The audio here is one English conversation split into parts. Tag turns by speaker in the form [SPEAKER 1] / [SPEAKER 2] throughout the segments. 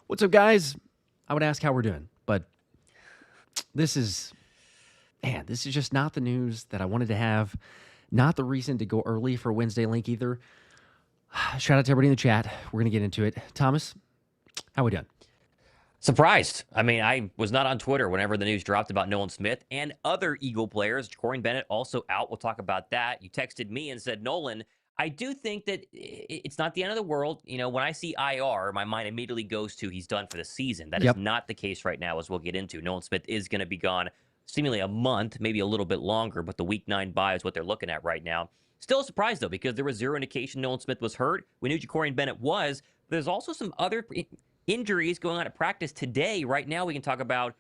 [SPEAKER 1] What's up, guys? I would ask how we're doing, but this is, this is just not the news that I wanted to have. Not the reason to go early for Wednesday Link either. Shout out to everybody in the chat. We're going to get into it. Thomas, how we doing?
[SPEAKER 2] Surprised. I mean, I was not on Twitter whenever the news dropped about Nolan Smith and other Eagle players. Jakorian Bennett also out. We'll talk about that. You texted me and said, Nolan, I do think that it's not the end of the world. You know, when I see IR, my mind immediately goes to he's done for the season. That is not the case right now, as we'll get into. Nolan Smith is going to be gone seemingly a month, maybe a little bit longer, but the week 9 bye is what they're looking at right now. Still a surprise, though, because there was zero indication Nolan Smith was hurt. We knew Jakorian Bennett was. There's also some other injuries going on at practice today. Right now, we can talk about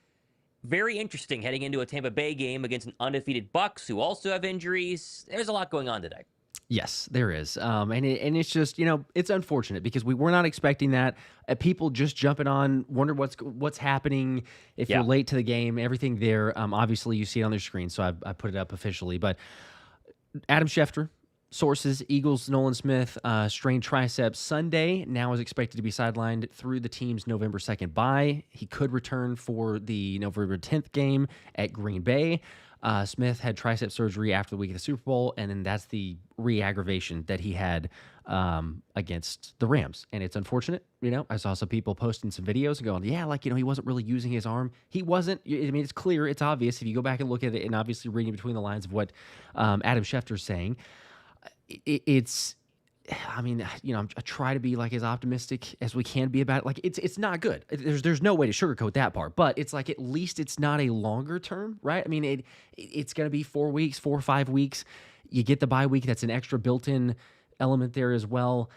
[SPEAKER 2] very interesting heading into a Tampa Bay game against an undefeated Bucs who also have injuries. There's a lot going on today.
[SPEAKER 1] Yes, there is. And it's just, it's unfortunate because we were not expecting that. People just jumping on, wonder what's happening if you're late to the game, everything there. Obviously, you see it on their screen, so I put it up officially. But Adam Schefter, sources, Eagles, Nolan Smith, strained triceps Sunday, now is expected to be sidelined through the team's November 2nd bye. He could return for the November 10th game at Green Bay. Smith had tricep surgery after the week of the Super Bowl, and then that's the re-aggravation that he had against the Rams. And it's unfortunate, I saw some people posting some videos and going, he wasn't really using his arm. He wasn't. I mean, it's clear, it's obvious if you go back and look at it, and obviously reading between the lines of what Adam Schefter's saying. I try to be like as optimistic as we can be about it. Like it's not good. There's no way to sugarcoat that part, but it's like at least it's not a longer term, right? I mean, it's going to be 4 or 5 weeks. You get the bye week. That's an extra built-in element there as well.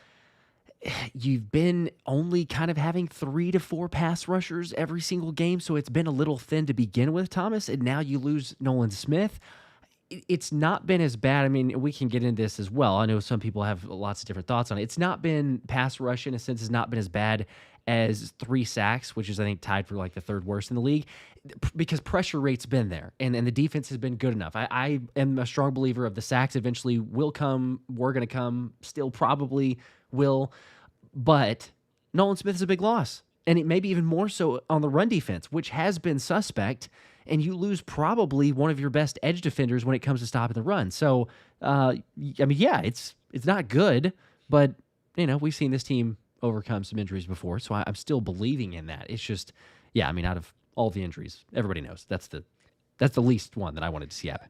[SPEAKER 1] You've been only kind of having 3 to 4 pass rushers every single game, so it's been a little thin to begin with, Thomas, and now you lose Nolan Smith. It's not been as bad. I mean, we can get into this as well. I know some people have lots of different thoughts on it. It's not been pass rush in a sense. Has not been as bad as 3 sacks, which is, I think, tied for like the 3rd worst in the league, because pressure rate's been there and the defense has been good enough. I am a strong believer of the sacks eventually will come. We're going to come, still probably will, but Nolan Smith is a big loss. And it may be even more so on the run defense, which has been suspect. And you lose probably one of your best edge defenders when it comes to stopping the run. So, it's not good, but, we've seen this team overcome some injuries before, so I'm still believing in that. It's just, out of all the injuries, everybody knows that's the least one that I wanted to see happen.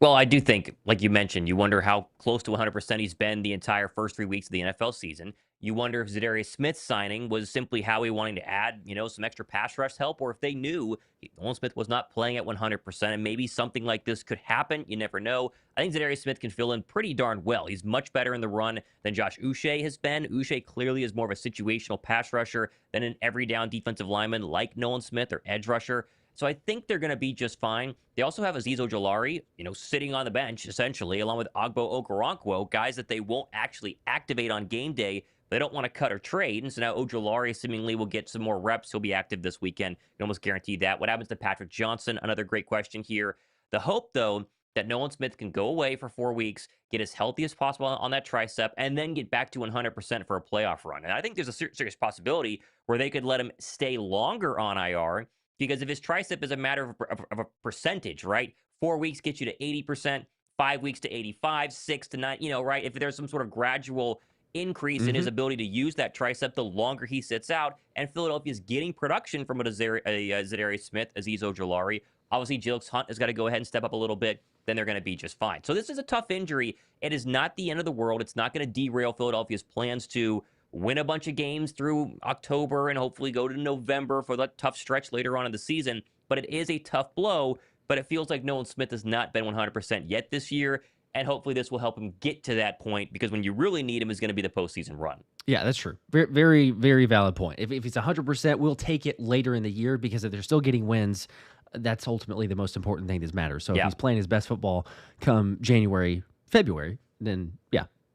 [SPEAKER 2] Well, I do think, like you mentioned, you wonder how close to 100% he's been the entire first 3 weeks of the NFL season. You wonder if Darius Smith's signing was simply Howie wanting to add, some extra pass rush help, or if they knew Nolan Smith was not playing at 100%, and maybe something like this could happen. You never know. I think Darius Smith can fill in pretty darn well. He's much better in the run than Josh Uche has been. Uche clearly is more of a situational pass rusher than an every down defensive lineman like Nolan Smith or edge rusher. So I think they're going to be just fine. They also have Azeez Ojulari, sitting on the bench, essentially, along with Ogbo Okoronkwo, guys that they won't actually activate on game day. They don't want to cut or trade, and so now Ojulari seemingly will get some more reps. He'll be active this weekend. You almost guarantee that. What happens to Patrick Johnson? Another great question here. The hope, though, that Nolan Smith can go away for 4 weeks, get as healthy as possible on that tricep, and then get back to 100% for a playoff run. And I think there's a serious possibility where they could let him stay longer on IR, because if his tricep is a matter of a percentage, right? 4 weeks gets you to 80%, 5 weeks to 85, 6 to 9, right? If there's some sort of gradual increase in his ability to use that tricep, the longer he sits out, and Philadelphia's getting production from a Darius Smith, Azeez Ojulari. Obviously, Jilks Hunt has got to go ahead and step up a little bit. Then they're going to be just fine. So this is a tough injury. It is not the end of the world. It's not going to derail Philadelphia's plans to win a bunch of games through October and hopefully go to November for that tough stretch later on in the season. But it is a tough blow. But it feels like Nolan Smith has not been 100% yet this year. And hopefully this will help him get to that point, because when you really need him is going to be the postseason run.
[SPEAKER 1] Yeah, that's true. Very, very, very valid point. If it's 100%, we'll take it later in the year, because if they're still getting wins, that's ultimately the most important thing that matters. So if he's playing his best football come January, February, then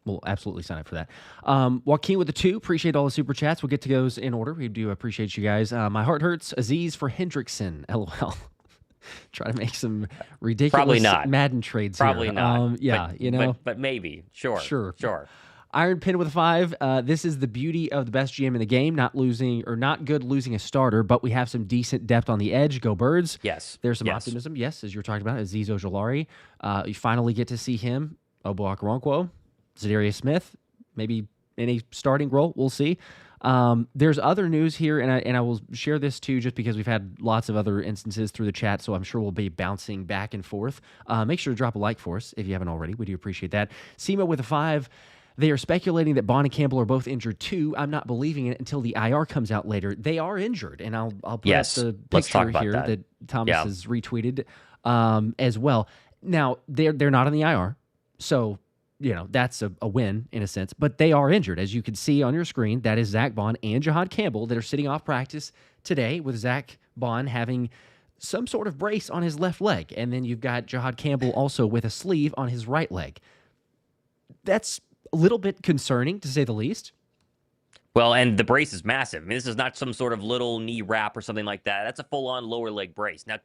[SPEAKER 1] we'll absolutely sign up for that. Joaquin with the 2. Appreciate all the super chats. We'll get to those in order. We do appreciate you guys. My heart hurts. Azeez for Hendrickson. LOL. Try to make some ridiculous Madden trades
[SPEAKER 2] Probably
[SPEAKER 1] here.
[SPEAKER 2] not.
[SPEAKER 1] But
[SPEAKER 2] but maybe. Sure.
[SPEAKER 1] Iron Pin with a 5. This is the beauty of the best GM in the game, not good losing a starter, but we have some decent depth on the edge. Go Birds.
[SPEAKER 2] Yes.
[SPEAKER 1] There's some
[SPEAKER 2] Yes.
[SPEAKER 1] optimism. Yes, as you were talking about, Azeez Ojulari. You finally get to see him. Obo Okoronkwo, Darius Smith, maybe in a starting role. We'll see. There's other news here, and I will share this too, just because we've had lots of other instances through the chat, so I'm sure we'll be bouncing back and forth. Make sure to drop a like for us if you haven't already. We do appreciate that. SEMA with a 5. They are speculating that Baun and Campbell are both injured too. I'm not believing it until the IR comes out later. They are injured, and I'll put up the picture here that Thomas has retweeted as well. Now they're not on the IR, so that's a win in a sense, but they are injured. As you can see on your screen, that is Zack Baun and Jihaad Campbell that are sitting off practice today, with Zack Baun having some sort of brace on his left leg. And then you've got Jihaad Campbell also with a sleeve on his right leg. That's a little bit concerning, to say the least.
[SPEAKER 2] Well, and the brace is massive. I mean, this is not some sort of little knee wrap or something like that. That's a full-on lower leg brace. Now,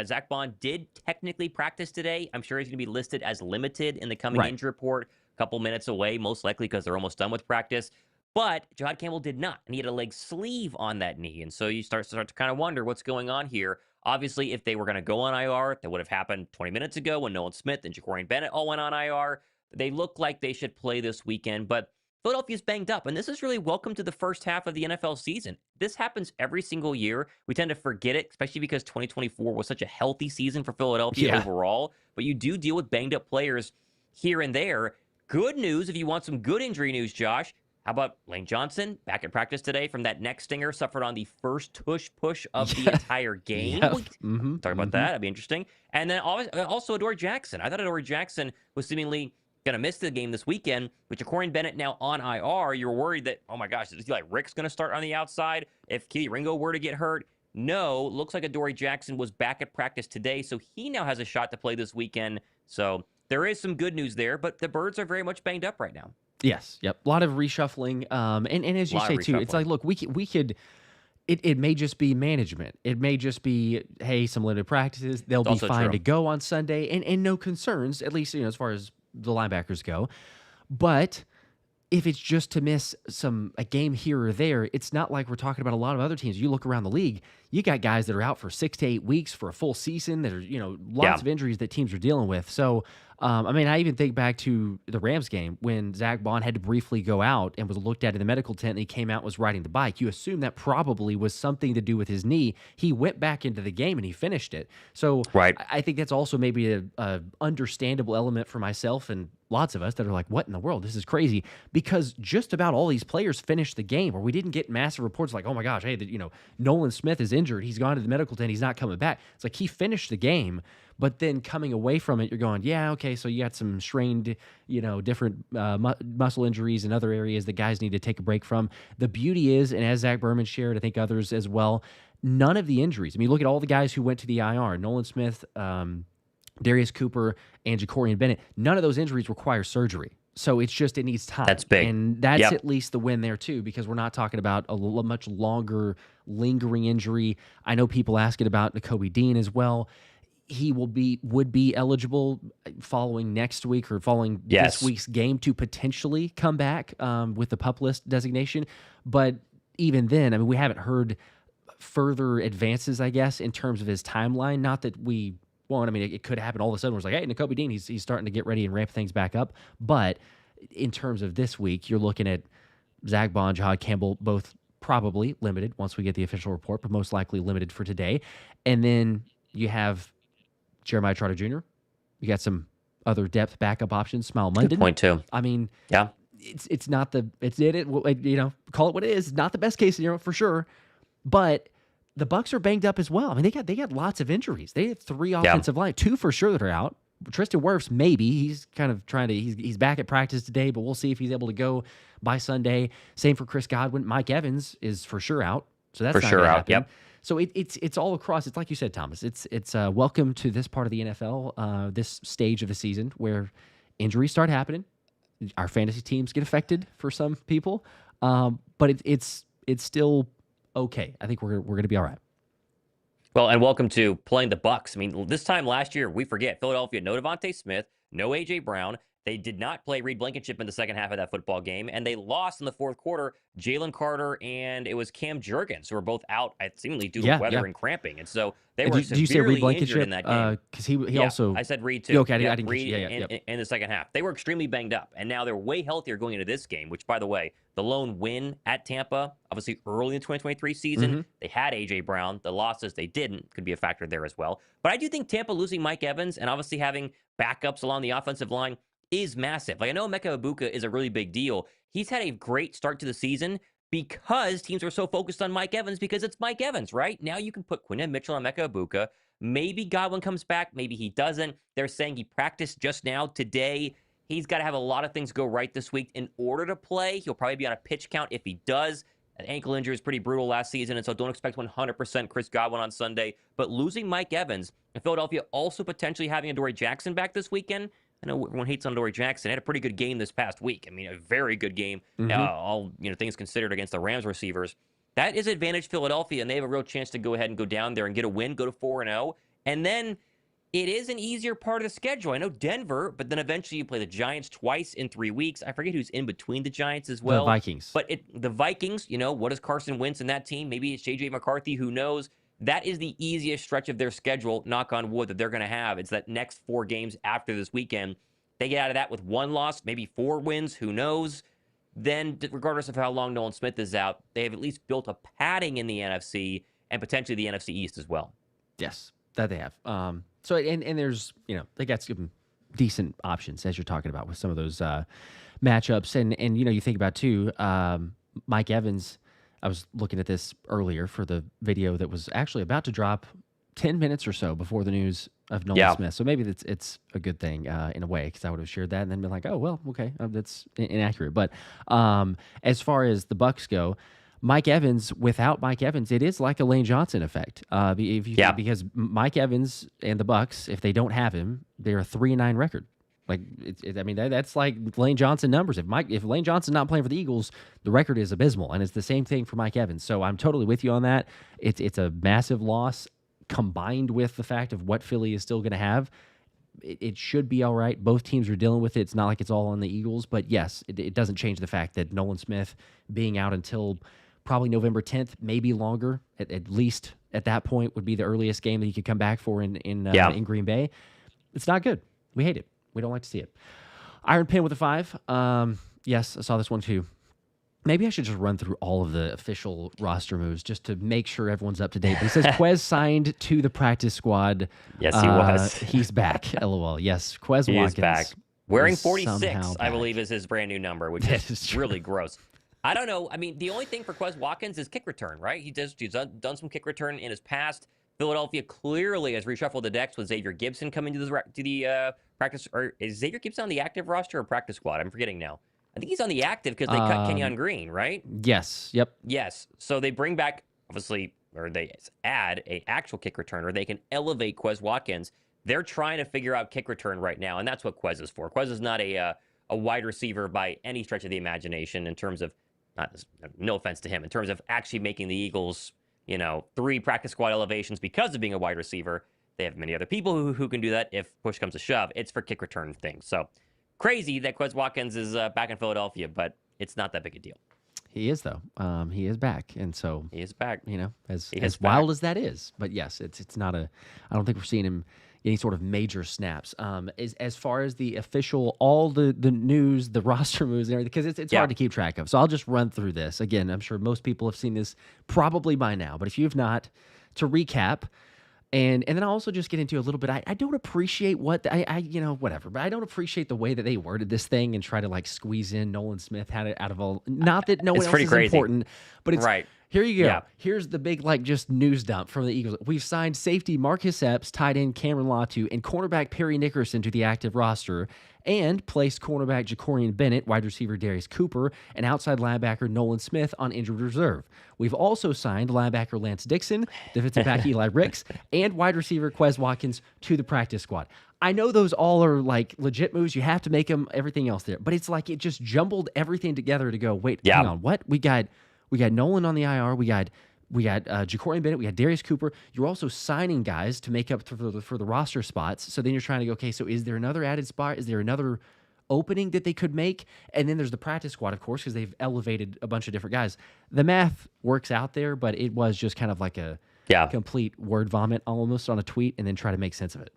[SPEAKER 2] Zack Baun did technically practice today. I'm sure he's going to be listed as limited in the coming injury report, a couple minutes away, most likely because they're almost done with practice. But Jihaad Campbell did not, and he had a leg sleeve on that knee. And so you start to kind of wonder what's going on here. Obviously, if they were going to go on IR, that would have happened 20 minutes ago when Nolan Smith and Jakorian Bennett all went on IR. They look like they should play this weekend, but Philadelphia's banged up, and this is really welcome to the first half of the NFL season. This happens every single year. We tend to forget it, especially because 2024 was such a healthy season for Philadelphia overall, but you do deal with banged-up players here and there. Good news, if you want some good injury news, Josh, how about Lane Johnson back at practice today from that neck stinger suffered on the first tush push of the entire game? Talk about that. That'd be interesting. And then also Adoree Jackson. I thought Adoree Jackson was seemingly going to miss the game this weekend. With Jakorian Bennett now on IR, you're worried that, oh my gosh, is Rick's going to start on the outside if Keely Ringo were to get hurt? No, looks like Adoree Jackson was back at practice today, so he now has a shot to play this weekend. So there is some good news there, but the Birds are very much banged up right now.
[SPEAKER 1] Yes, yep. A lot of reshuffling. And as you say, too, it's like, look, we could it may just be management. It may just be, hey, some limited practices. They'll be fine to go on Sunday, and no concerns, at least as far as the linebackers go. But if it's just to miss a game here or there, it's not like we're talking about a lot of other teams. You look around the league, you got guys that are out for 6 to 8 weeks for a full season that are, lots of injuries that teams are dealing with. So, I even think back to the Rams game when Zack Baun had to briefly go out and was looked at in the medical tent, and he came out and was riding the bike. You assume that probably was something to do with his knee. He went back into the game and he finished it. So I think that's also maybe a understandable element for myself and lots of us that are like, what in the world? This is crazy. Because just about all these players finished the game, where we didn't get massive reports like, oh my gosh, hey, Nolan Smith is injured. He's gone to the medical tent. He's not coming back. It's like he finished the game, but then coming away from it, you're going, yeah, okay, so you got some strained, different muscle injuries in other areas that guys need to take a break from. The beauty is, and as Zach Berman shared, I think others as well, none of the injuries. I mean, look at all the guys who went to the IR, Nolan Smith, Darius Cooper, and Jakorian Bennett. None of those injuries require surgery. So it needs time.
[SPEAKER 2] That's big.
[SPEAKER 1] And that's at least the win there, too, because we're not talking about a much longer lingering injury. I know people asking about Nakobe Dean as well. He would be eligible following next week or following this week's game to potentially come back with the PUP list designation. But even then, we haven't heard further advances, I guess, in terms of his timeline. Not that we won't. It could happen all of a sudden. Where it's like, hey, Nakobe Dean, he's starting to get ready and ramp things back up. But in terms of this week, you're looking at Zack Baun, Jihaad Campbell, both probably limited once we get the official report, but most likely limited for today. And then you have Jeremiah Trotter Jr. You got some other depth backup options. Smile London.
[SPEAKER 2] Good point too.
[SPEAKER 1] It's not call it what it is. It's not the best case scenario for sure, but the Bucs are banged up as well. They got lots of injuries. They have 3 offensive line, 2 for sure that are out. Tristan Wirfs, maybe he's kind of trying to. He's back at practice today, but we'll see if he's able to go by Sunday. Same for Chris Godwin. Mike Evans is for sure out, so that's for sure out. Happen. Yep. So it's all across. It's like you said, Thomas. It's welcome to this part of the NFL, this stage of the season where injuries start happening. Our fantasy teams get affected for some people, but it's still okay. I think we're going to be all right.
[SPEAKER 2] Well, and welcome to playing the Bucs. This time last year, we forget Philadelphia, no Devontae Smith, no A.J. Brown, They did not play Reed Blankenship in the second half of that football game, and they lost in the fourth quarter. Jalen Carter and it was Cam Jurgens, who were both out, seemingly due to
[SPEAKER 1] Yeah,
[SPEAKER 2] weather
[SPEAKER 1] yeah.
[SPEAKER 2] and cramping. And so they
[SPEAKER 1] And
[SPEAKER 2] were
[SPEAKER 1] did you say Reed
[SPEAKER 2] severely injured
[SPEAKER 1] Blankenship?
[SPEAKER 2] in that game.
[SPEAKER 1] Because he
[SPEAKER 2] Yeah,
[SPEAKER 1] also.
[SPEAKER 2] I said Reed
[SPEAKER 1] Yeah,
[SPEAKER 2] too.
[SPEAKER 1] okay, I
[SPEAKER 2] Yep,
[SPEAKER 1] didn't catch
[SPEAKER 2] Reed
[SPEAKER 1] you. Yeah, yeah,
[SPEAKER 2] in the second half. They were extremely banged up, and now they're way healthier going into this game, which, by the way, the lone win at Tampa, obviously early in the 2023 season, they had A.J. Brown. The losses, they didn't. Could be a factor there as well. But I do think Tampa losing Mike Evans and obviously having backups along the offensive line is massive. Like, I know Emeka Egbuka is a really big deal. He's had a great start to the season because teams are so focused on Mike Evans because it's Mike Evans, right? Now you can put Quinn Mitchell and Emeka Egbuka. Maybe Godwin comes back. Maybe he doesn't. They're saying he practiced just now today. He's got to have a lot of things go right this week in order to play. He'll probably be on a pitch count if he does. An ankle injury is pretty brutal last season, and so don't expect 100% Chris Godwin on Sunday. But losing Mike Evans and Philadelphia also potentially having Adoree Jackson back this weekend. I know everyone hates on Adoree Jackson. He had a pretty good game this past week. I mean, a very good game, all things considered, against the Rams receivers. That is advantage Philadelphia, and they have a real chance to go ahead and go down there and get a win, go to 4-0. And then it is an easier part of the schedule. I know Denver, but then eventually you play the Giants twice in 3 weeks. I forget who's in between the Giants as well.
[SPEAKER 1] The Vikings.
[SPEAKER 2] But the Vikings, what is Carson Wentz in that team? Maybe it's J.J. McCarthy, who knows? That is the easiest stretch of their schedule, knock on wood, that they're going to have. It's that next 4 games after this weekend. They get out of that with 1 loss, maybe 4 wins, who knows? Then, regardless of how long Nolan Smith is out, they have at least built a padding in the NFC and potentially the NFC East as well.
[SPEAKER 1] Yes, that they have. So, and there's, they got some decent options, as you're talking about, with some of those matchups. And you think about, too, Mike Evans. I was looking at this earlier for the video that was actually about to drop 10 minutes or so before the news of Nolan Smith. So maybe it's a good thing in a way, because I would have shared that and then been like, oh, well, okay, that's inaccurate. But as far as the Bucs go, Mike Evans, without Mike Evans, it is like a Lane Johnson effect. Because Mike Evans and the Bucs, if they don't have him, they're a 3-9 record. Like, that's like Lane Johnson numbers. If Lane Johnson's not playing for the Eagles, the record is abysmal, and it's the same thing for Mike Evans. So I'm totally with you on that. It's a massive loss combined with the fact of what Philly is still going to have. It should be all right. Both teams are dealing with it. It's not like it's all on the Eagles, but yes, it doesn't change the fact that Nolan Smith being out until probably November 10th, maybe longer, at least at that point would be the earliest game that he could come back for in Green Bay. It's not good. We hate it. We don't like to see it. Iron Pin with a 5. Yes, I saw this one too. Maybe I should just run through all of the official roster moves just to make sure everyone's up to date. But it says Quez signed to the practice squad.
[SPEAKER 2] Yes, he was.
[SPEAKER 1] He's back. LOL. Yes, Quez Watkins.
[SPEAKER 2] Is back. Wearing 46, I believe, is his brand new number, which is really gross. I don't know. I mean, the only thing for Quez Watkins is kick return, right? He's done some kick return in his past. Philadelphia clearly has reshuffled the decks with Xavier Gibson coming to the practice. Or is Xavier Gibson on the active roster or practice squad? I'm forgetting now. I think he's on the active because they cut Kenyon Green, right?
[SPEAKER 1] Yes. Yep.
[SPEAKER 2] Yes. So they bring back, obviously, or they add an actual kick returner. They can elevate Quez Watkins. They're trying to figure out kick return right now, and that's what Quez is for. Quez is not a wide receiver by any stretch of the imagination in terms of, no offense to him, in terms of actually making the Eagles, 3 practice squad elevations because of being a wide receiver. They have many other people who can do that if push comes to shove. It's for kick return things. So crazy that Quez Watkins is back in Philadelphia, but it's not that big a deal.
[SPEAKER 1] He is, though. He is back, and so
[SPEAKER 2] he is back.
[SPEAKER 1] As wild as that is, but yes, it's not a. I don't think we're seeing him any sort of major snaps. As far as the official, all the news, the roster moves, and everything, because it's hard to keep track of. So I'll just run through this again. I'm sure most people have seen this probably by now, but if you have not, to recap. And then I'll also just get into a little bit. I don't appreciate whatever, but I don't appreciate the way that they worded this thing and try to like squeeze in Nolan Smith had it out of all. Not that no one else is
[SPEAKER 2] crazy.
[SPEAKER 1] Important, but it's
[SPEAKER 2] right.
[SPEAKER 1] Here you go.
[SPEAKER 2] Yeah.
[SPEAKER 1] Here's the big just news dump from the Eagles. We've signed safety Marcus Epps, tight end Cameron Latu, and cornerback Perry Nickerson to the active roster, and placed cornerback Jakorian Bennett, wide receiver Darius Cooper, and outside linebacker Nolan Smith on injured reserve. We've also signed linebacker Lance Dixon, defensive back Eli Ricks, and wide receiver Quez Watkins to the practice squad. I know those all are like legit moves. You have to make them, everything else there. But it's like it just jumbled everything together to go, wait, hang on, what? We got Nolan on the IR. We got Jakorian Bennett. We got Darius Cooper. You're also signing guys to make up for the roster spots. So then you're trying to go, okay, so is there another added spot? Is there another opening that they could make. And then there's the practice squad, of course, because they've elevated a bunch of different guys. The math works out there, but it was just kind of like a complete word vomit almost on a tweet and then try to make sense of it.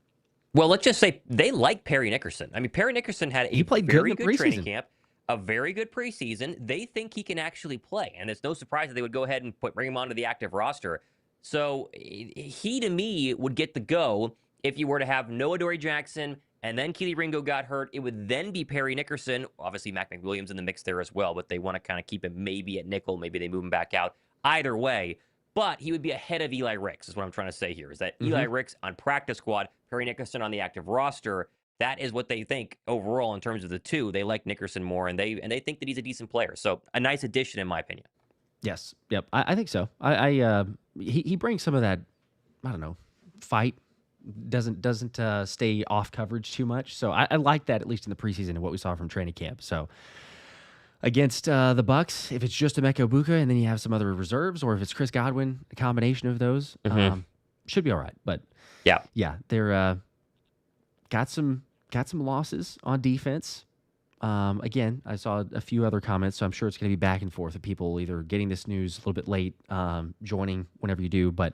[SPEAKER 2] Well, let's just say they like Perry Nickerson. I mean, Perry Nickerson had a very good training camp, a very good preseason. They think he can actually play, and it's no surprise that they would go ahead and bring him onto the active roster. So he, to me, would get the go if you were to have Noah Dory-Jackson and then Keely Ringo got hurt. It would then be Perry Nickerson. Obviously, Mac McWilliams in the mix there as well, but they want to kind of keep him maybe at nickel. Maybe they move him back out. Either way. But he would be ahead of Eli Ricks, is what I'm trying to say here, is that Eli Ricks on practice squad, Perry Nickerson on the active roster, that is what they think overall in terms of the two. They like Nickerson more, and they think that he's a decent player. So a nice addition, in my opinion.
[SPEAKER 1] Yes. Yep. I think so. He brings some of that, I don't know, fight. Doesn't stay off coverage too much. So I like that, at least in the preseason and what we saw from training camp. So against the Bucs, if it's just Emeka Egbuka and then you have some other reserves, or if it's Chris Godwin, a combination of those, should be all right. But yeah, they're got some losses on defense. Again, I saw a few other comments, so I'm sure it's going to be back and forth of people either getting this news a little bit late, joining whenever you do. But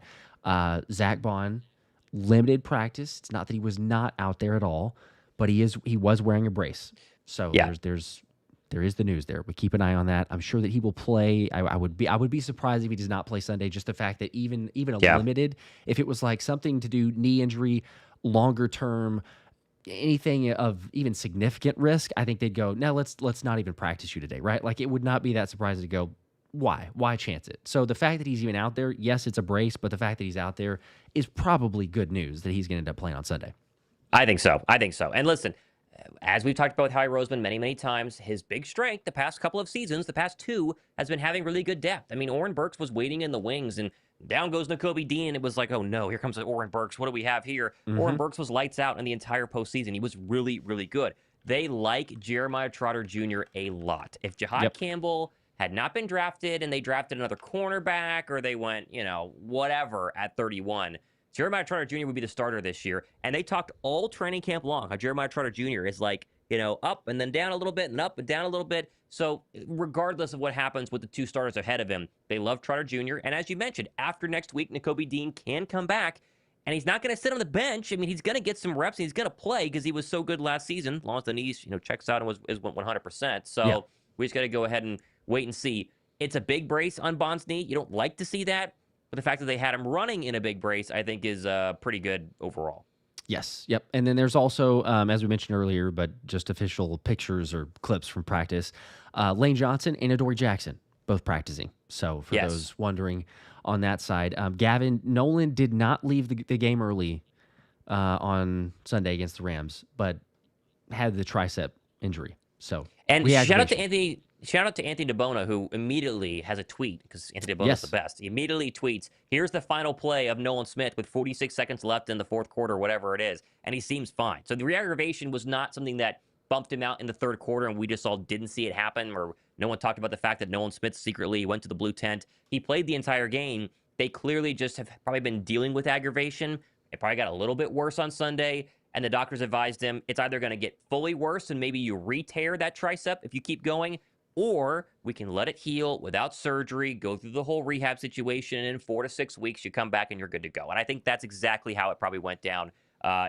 [SPEAKER 1] Zack Baun, limited practice. It's not that he was not out there at all, but he was wearing a brace. So there is the news there. We keep an eye on that. I'm sure that he will play. I would be surprised if he does not play Sunday. Just the fact that even a limited, if it was like something to do knee injury, longer term, anything of even significant risk, I think they'd go, no, let's not even practice you today, right? Like it would not be that surprising to go, why chance it? So the fact that he's even out there, yes, it's a brace, but the fact that he's out there is probably good news that he's going to end up playing on Sunday.
[SPEAKER 2] I think so. And listen, as we've talked about with Howie Roseman many, many times, his big strength the past couple of seasons, the past two, has been having really good depth. I mean, Oren Burks was waiting in the wings, and down goes Nakobe Dean. It was like, oh no, here comes Oren Burks. What do we have here? Oren Burks was lights out in the entire postseason. He was really, really good. They like Jeremiah Trotter Jr. a lot. If Jihaad Campbell had not been drafted and they drafted another cornerback, or they went, whatever at 31, Jeremiah Trotter Jr. would be the starter this year. And they talked all training camp long how Jeremiah Trotter Jr. is like, up and then down a little bit and up and down a little bit. So regardless of what happens with the two starters ahead of him, they love Trotter Jr. And as you mentioned, after next week, Nakobe Dean can come back, and he's not going to sit on the bench. I mean, he's going to get some reps, and he's going to play because he was so good last season, as long as the knees, checks out and is 100%. So we just got to go ahead and wait and see. It's a big brace on Baun's knee. You don't like to see that. But the fact that they had him running in a big brace, I think, is pretty good overall.
[SPEAKER 1] Yes. Yep. And then there's also, as we mentioned earlier, but just official pictures or clips from practice, Lane Johnson and Adoree Jackson both practicing. So for those wondering on that side, Gavin Nolan did not leave the game early on Sunday against the Rams, but had the tricep injury. So Shout out to Anthony DeBona, who immediately has a tweet, because Anthony DeBona is the best. He immediately tweets, here's the final play of Nolan Smith with 46 seconds left in the fourth quarter, whatever it is, and he seems fine. So the re-aggravation was not something that bumped him out in the third quarter and we just all didn't see it happen, or no one talked about the fact that Nolan Smith secretly went to the blue tent. He played the entire game. They clearly just have probably been dealing with aggravation. It probably got a little bit worse on Sunday, and the doctors advised him it's either going to get fully worse and maybe you re-tear that tricep if you keep going, or we can let it heal without surgery, go through the whole rehab situation, and in 4 to 6 weeks, you come back and you're good to go. And I think that's exactly how it probably went down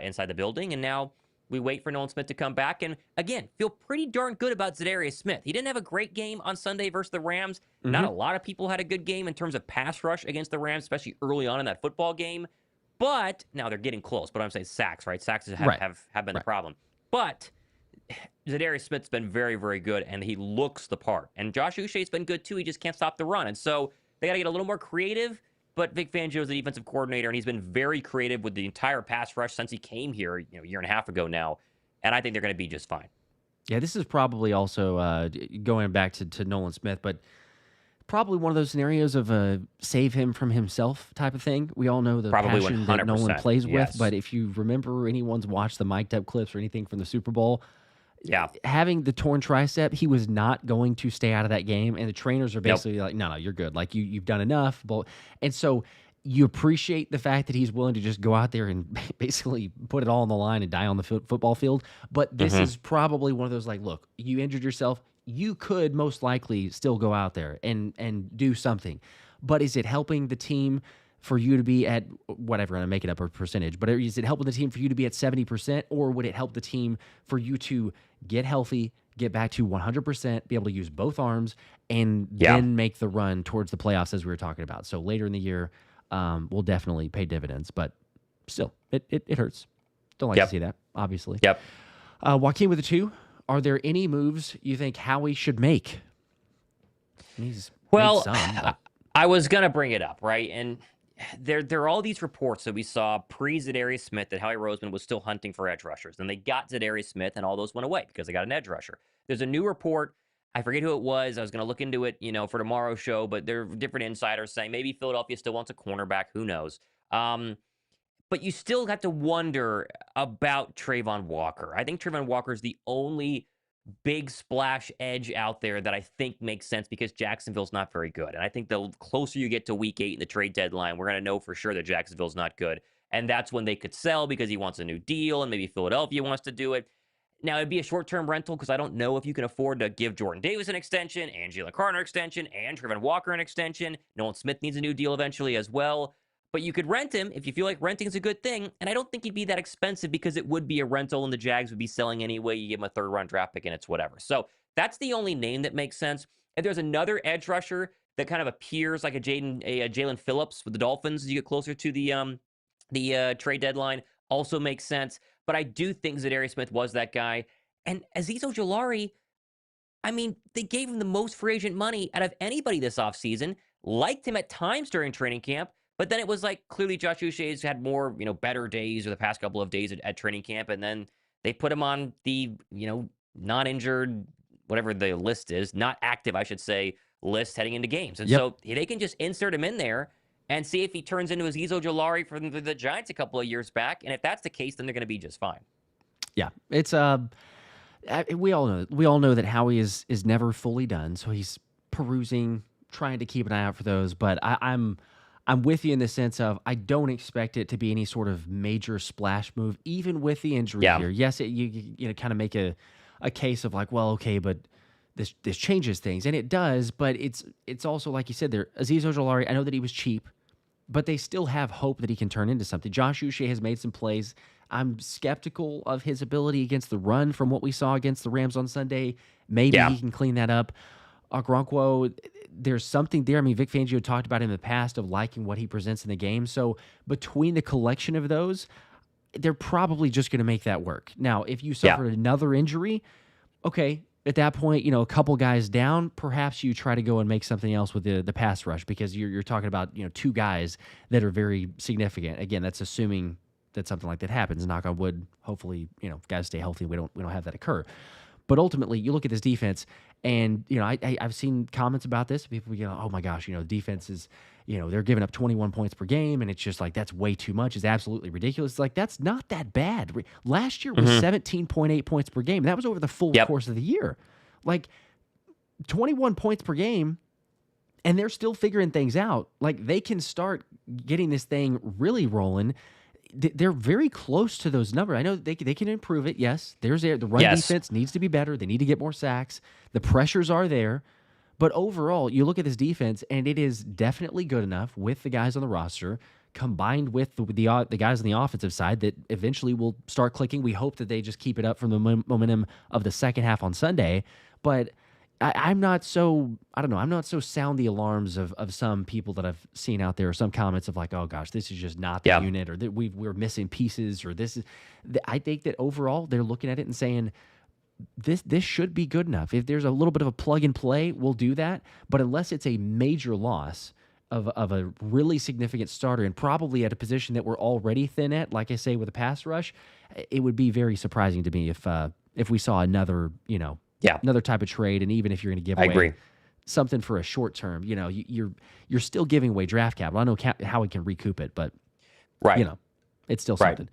[SPEAKER 1] inside the building. And now we wait for Nolan Smith to come back. And again, feel pretty darn good about Darius Smith. He didn't have a great game on Sunday versus the Rams. Not a lot of people had a good game in terms of pass rush against the Rams, especially early on in that football game. But now they're getting close. But I'm saying sacks, right? Sacks have been the problem. But Darius Smith's been very, very good, and he looks the part. And Josh Uche's been good, too. He just can't stop the run. And so they got to get a little more creative. But Vic Fangio is the defensive coordinator, and he's been very creative with the entire pass rush since he came here, a year and a half ago now. And I think they're going to be just fine. Yeah, this is probably also going back to Nolan Smith, but probably one of those scenarios of a save him from himself type of thing. We all know the passion that Nolan plays with, but if you remember, anyone's watched the mic'd up clips or anything from the Super Bowl, having the torn tricep, he was not going to stay out of that game, and the trainers are basically like, no, you're good. Like, you've done enough. And so you appreciate the fact that he's willing to just go out there and basically put it all on the line and die on the football field. But this
[SPEAKER 2] Mm-hmm.
[SPEAKER 1] is probably one of those like, look, you injured yourself. You could most likely still go out there and do something. But is it helping the team for you to be at whatever, and I'm making up a percentage, but is it helping the team for you to be at 70%, or would it help the team for you to get healthy, get back to 100%, be able to use both arms, and then make the run towards the playoffs as we were talking about? So later in the year, will definitely pay dividends, but still, it hurts. Don't like to see that, obviously.
[SPEAKER 2] Yep.
[SPEAKER 1] Joaquin with a 2. Are there any moves you think Howie should make? He's made some, but...
[SPEAKER 2] I was gonna bring it up, right? And there are all these reports that we saw pre-DariusSmith that Howie Roseman was still hunting for edge rushers. Then they got DariusSmith, and all those went away because they got an edge rusher. There's a new report. I forget who it was. I was going to look into it, for tomorrow's show, but there are different insiders saying maybe Philadelphia still wants a cornerback. Who knows? But you still have to wonder about Trayvon Walker. I think Trayvon Walker is the only big splash edge out there that I think makes sense because Jacksonville's not very good. And I think the closer you get to week 8 in the trade deadline, we're going to know for sure that Jacksonville's not good. And that's when they could sell because he wants a new deal and maybe Philadelphia wants to do it. Now, it'd be a short-term rental because I don't know if you can afford to give Jordan Davis an extension and Jalen Carter an extension and Trayvon Walker an extension. Nolan Smith needs a new deal eventually as well. But you could rent him if you feel like renting is a good thing. And I don't think he'd be that expensive because it would be a rental and the Jags would be selling anyway. You give him a third-round draft pick and it's whatever. So that's the only name that makes sense. And there's another edge rusher that kind of appears like a Jalen Phillips with the Dolphins as you get closer to the trade deadline. Also makes sense. But I do think DariusSmith was that guy. And Azeez Ojulari, I mean, they gave him the most free agent money out of anybody this offseason. Liked him at times during training camp. But then it was like clearly Josh Uche's had more, better days or the past couple of days at training camp. And then they put him on the, non-injured, whatever the list is, not active, I should say, list heading into games. And so they can just insert him in there and see if he turns into Azeez Ojulari from the Giants a couple of years back. And if that's the case, then they're going to be just fine.
[SPEAKER 1] Yeah, it's we all know that Howie is never fully done. So he's perusing, trying to keep an eye out for those. But I'm with you in the sense of I don't expect it to be any sort of major splash move, even with the injury here. Yes, you kind of make a case of like, well, okay, but this changes things, and it does. But it's also like you said there, Azeez Ojulari. I know that he was cheap, but they still have hope that he can turn into something. Josh Uche has made some plays. I'm skeptical of his ability against the run from what we saw against the Rams on Sunday. Maybe he can clean that up. Okoronkwo, there's something there. I mean, Vic Fangio talked about him in the past of liking what he presents in the game. So between the collection of those, they're probably just going to make that work. Now, if you suffered another injury, okay, at that point, a couple guys down, perhaps you try to go and make something else with the pass rush because you're talking about, 2 guys that are very significant. Again, that's assuming that something like that happens. Knock on wood. Hopefully, guys stay healthy. We don't have that occur. But ultimately, you look at this defense, and I've seen comments about this. People go, "Oh my gosh, the defense is, they're giving up 21 points per game, and it's just like that's way too much. It's absolutely ridiculous." It's like that's not that bad. Last year was 17.8 points per game. That was over the full course of the year. Like 21 points per game, and they're still figuring things out. Like they can start getting this thing really rolling. They're very close to those numbers. I know they can improve it. Yes, the run defense needs to be better. They need to get more sacks. The pressures are there. But overall, you look at this defense, and it is definitely good enough with the guys on the roster, combined with the guys on the offensive side that eventually will start clicking. We hope that they just keep it up from the momentum of the second half on Sunday. But I'm not so sound the alarms of some people that I've seen out there, or some comments of like, oh gosh, this is just not the unit, or that we're missing pieces, or this is. I think that overall they're looking at it and saying this should be good enough. If there's a little bit of a plug and play, we'll do that. But unless it's a major loss of a really significant starter, and probably at a position that we're already thin at, like I say with a pass rush, it would be very surprising to me if we saw another another type of trade. And even if you're going to give away something for a short term, you're still giving away draft capital. I know how we can recoup it, but it's still something.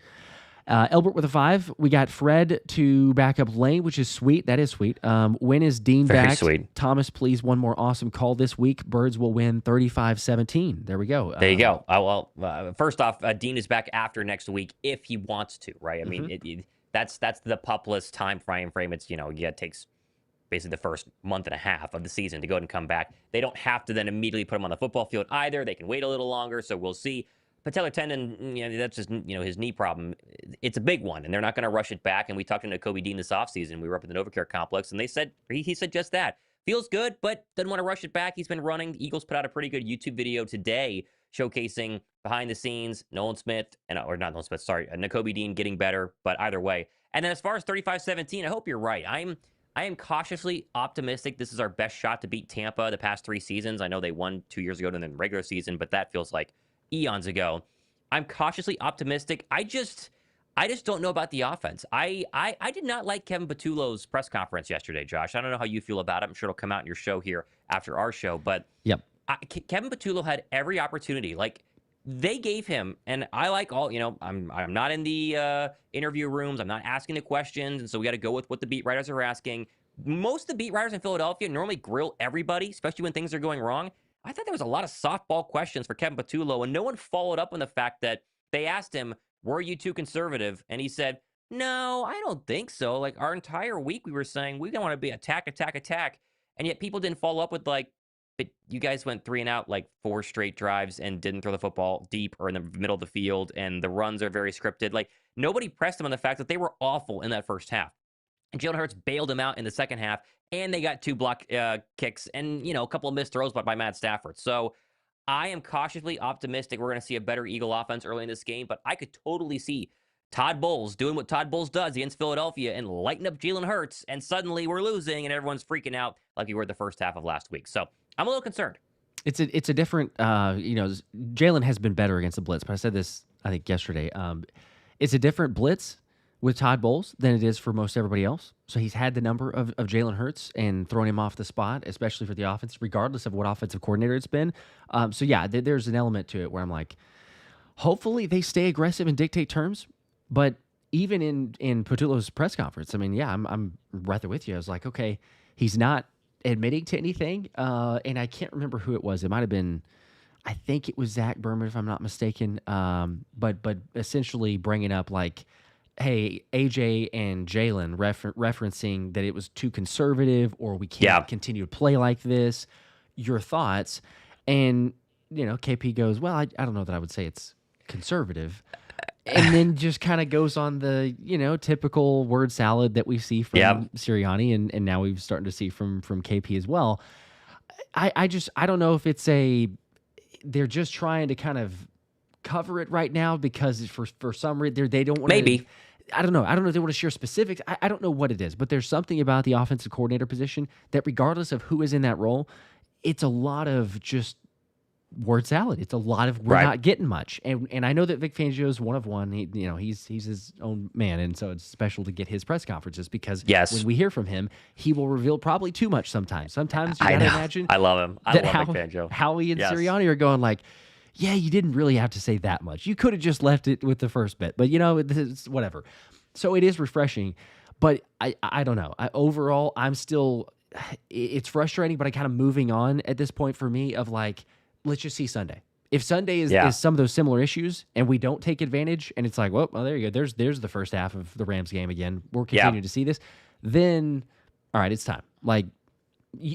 [SPEAKER 1] Elbert with a 5. We got Fred to back up Lane, which is sweet. That is sweet. When is Dean
[SPEAKER 2] Very
[SPEAKER 1] back?
[SPEAKER 2] sweet.
[SPEAKER 1] Thomas, please, one more awesome call this week. Birds will win 35-17. There we go.
[SPEAKER 2] There you go. First off, Dean is back after next week if he wants to, right? I mean, that's the pupless time frame. It's, it takes basically the first month and a half of the season to go ahead and come back. They don't have to then immediately put him on the football field either. They can wait a little longer, so we'll see. Patellar tendon, that's just, his knee problem. It's a big one, and they're not going to rush it back. And we talked to Kobe Dean this offseason. We were up at the NovaCare complex, and he said just that. Feels good, but doesn't want to rush it back. He's been running. The Eagles put out a pretty good YouTube video today showcasing behind the scenes Nolan Smith, Nakobe Dean getting better, but either way. And then as far as 35-17, I hope you're right. I am cautiously optimistic this is our best shot to beat Tampa the past 3 seasons. I know they won 2 years ago in the regular season, but that feels like eons ago. I'm cautiously optimistic. I just don't know about the offense. I did not like Kevin Patullo's press conference yesterday, Josh. I don't know how you feel about it. I'm sure it'll come out in your show here after our show, but
[SPEAKER 1] yep.
[SPEAKER 2] Kevin Patullo had every opportunity. Like, they gave him, and I like all, I'm not in the interview rooms. I'm not asking the questions, and so we got to go with what the beat writers are asking. Most of the beat writers in Philadelphia normally grill everybody, especially when things are going wrong. I thought there was a lot of softball questions for Kevin Patullo, and no one followed up on the fact that they asked him, were you too conservative? And he said, no, I don't think so. Like, our entire week we were saying we don't want to be attack. And yet people didn't follow up with, like, but you guys went 3 and out, like 4 straight drives and didn't throw the football deep or in the middle of the field. And the runs are very scripted. Like, nobody pressed them on the fact that they were awful in that first half. And Jalen Hurts bailed them out in the second half. And they got 2 block kicks and, a couple of missed throws by Matt Stafford. So I am cautiously optimistic we're going to see a better Eagle offense early in this game. But I could totally see Todd Bowles doing what Todd Bowles does against Philadelphia and lighting up Jalen Hurts. And suddenly we're losing and everyone's freaking out like we were the first half of last week. So I'm a little concerned.
[SPEAKER 1] It's a different, Jalen has been better against the blitz, but I said this, I think, yesterday. It's a different blitz with Todd Bowles than it is for most everybody else. So he's had the number of Jalen Hurts and thrown him off the spot, especially for the offense, regardless of what offensive coordinator it's been. There's an element to it where I'm like, hopefully they stay aggressive and dictate terms. But even in Patullo's press conference, I'm right there with you. I was like, okay, he's not admitting to anything, and I can't remember who it was. It might have been, I think it was Zack Baun, if I'm not mistaken. But essentially bringing up like, hey, AJ and Jalen referencing that it was too conservative, or we can't continue to play like this. Your thoughts? And KP goes, well, I don't know that I would say it's conservative. And then just kind of goes on the, typical word salad that we see from Sirianni, and now we've starting to see from KP as well. I don't know if it's they're just trying to kind of cover it right now because for some reason they don't want to.
[SPEAKER 2] Maybe.
[SPEAKER 1] I don't know. I don't know if they want to share specifics. I don't know what it is, but there's something about the offensive coordinator position that regardless of who is in that role, it's a lot of just word salad. It's a lot of we're not getting much, and I know that Vic Fangio is one of one. He's his own man, and so it's special to get his press conferences because when we hear from him, he will reveal probably too much sometimes. Sometimes you gotta imagine.
[SPEAKER 2] I love him. I love Vic Fangio.
[SPEAKER 1] Howie and Sirianni are going like, yeah, you didn't really have to say that much. You could have just left it with the first bit, but it's whatever. So it is refreshing, but I don't know. Overall, I'm still. It's frustrating, but I'm kind of moving on at this point for me of like, let's just see Sunday. If Sunday is some of those similar issues and we don't take advantage and it's like, well, there you go. There's the first half of the Rams game again. We're continuing to see this. Then, all right, it's time. Like,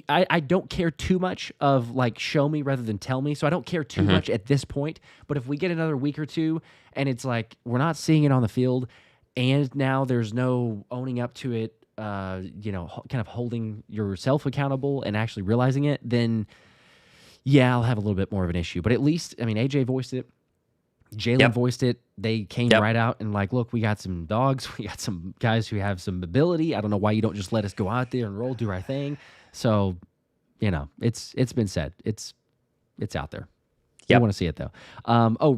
[SPEAKER 1] I don't care too much of like show me rather than tell me. So I don't care too much at this point. But if we get another week or two and it's like we're not seeing it on the field and now there's no owning up to it, kind of holding yourself accountable and actually realizing it, then I'll have a little bit more of an issue. But at least, AJ voiced it. Jalen voiced it. They came right out and like, look, we got some dogs. We got some guys who have some ability. I don't know why you don't just let us go out there and roll, do our thing. So, it's been said. It's out there. You want to see it, though.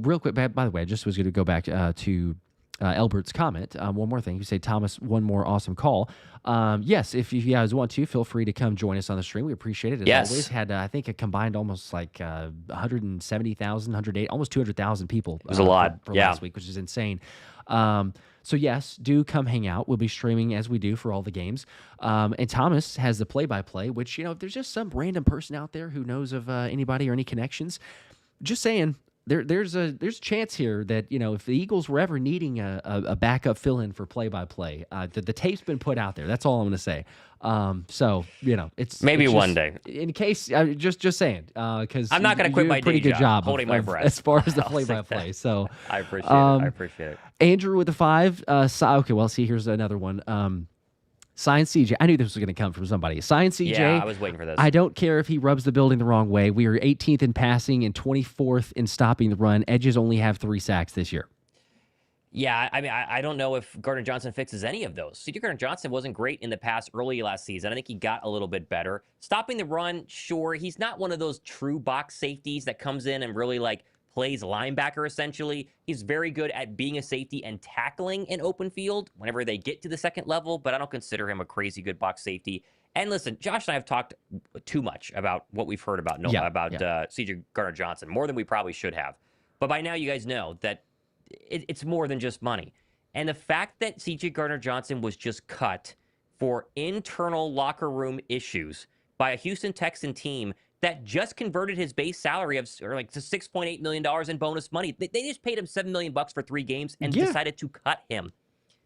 [SPEAKER 1] Real quick, by the way, I just was going to go back to Elbert's comment. One more thing. You say, Thomas, one more awesome call. Yes, if you guys want to, feel free to come join us on the stream. We appreciate it. As always, had, I think, a combined almost like 170,000, 108, almost 200,000 people.
[SPEAKER 2] It was a lot.
[SPEAKER 1] For last week, which is insane. So yes, do come hang out. We'll be streaming as we do for all the games. And Thomas has the play-by-play, which, if there's just some random person out there who knows of anybody or any connections, just saying, there's a chance here that, if the Eagles were ever needing a backup fill-in for play-by-play, the tape's been put out there. That's all I'm going to say. So, it's
[SPEAKER 2] maybe
[SPEAKER 1] it's
[SPEAKER 2] one day.
[SPEAKER 1] In case, just saying, because
[SPEAKER 2] I'm not going to quit my
[SPEAKER 1] pretty
[SPEAKER 2] day
[SPEAKER 1] good job
[SPEAKER 2] holding my breath
[SPEAKER 1] as far as the play-by-play. So
[SPEAKER 2] I appreciate it.
[SPEAKER 1] Andrew with the 5. Okay, well, see, here's another one. Sign CJ. I knew this was going to come from somebody. Sign CJ.
[SPEAKER 2] Yeah, I was waiting for this.
[SPEAKER 1] I don't care if he rubs the building the wrong way. We are 18th in passing and 24th in stopping the run. Edges only have 3 sacks this year.
[SPEAKER 2] Yeah, I mean, I don't know if Gardner-Johnson fixes any of those. CJ Gardner-Johnson wasn't great in the pass early last season. I think he got a little bit better. Stopping the run, sure. He's not one of those true box safeties that comes in and really, plays linebacker, essentially. He's very good at being a safety and tackling in open field whenever they get to the second level, but I don't consider him a crazy good box safety. And listen, Josh and I have talked too much about what we've heard about CJ Gardner-Johnson, more than we probably should have. But by now, you guys know that it's more than just money. And the fact that CJ Gardner-Johnson was just cut for internal locker room issues by a Houston Texan team that just converted his base salary to $6.8 million in bonus money. They just paid him $7 million for 3 games and decided to cut him.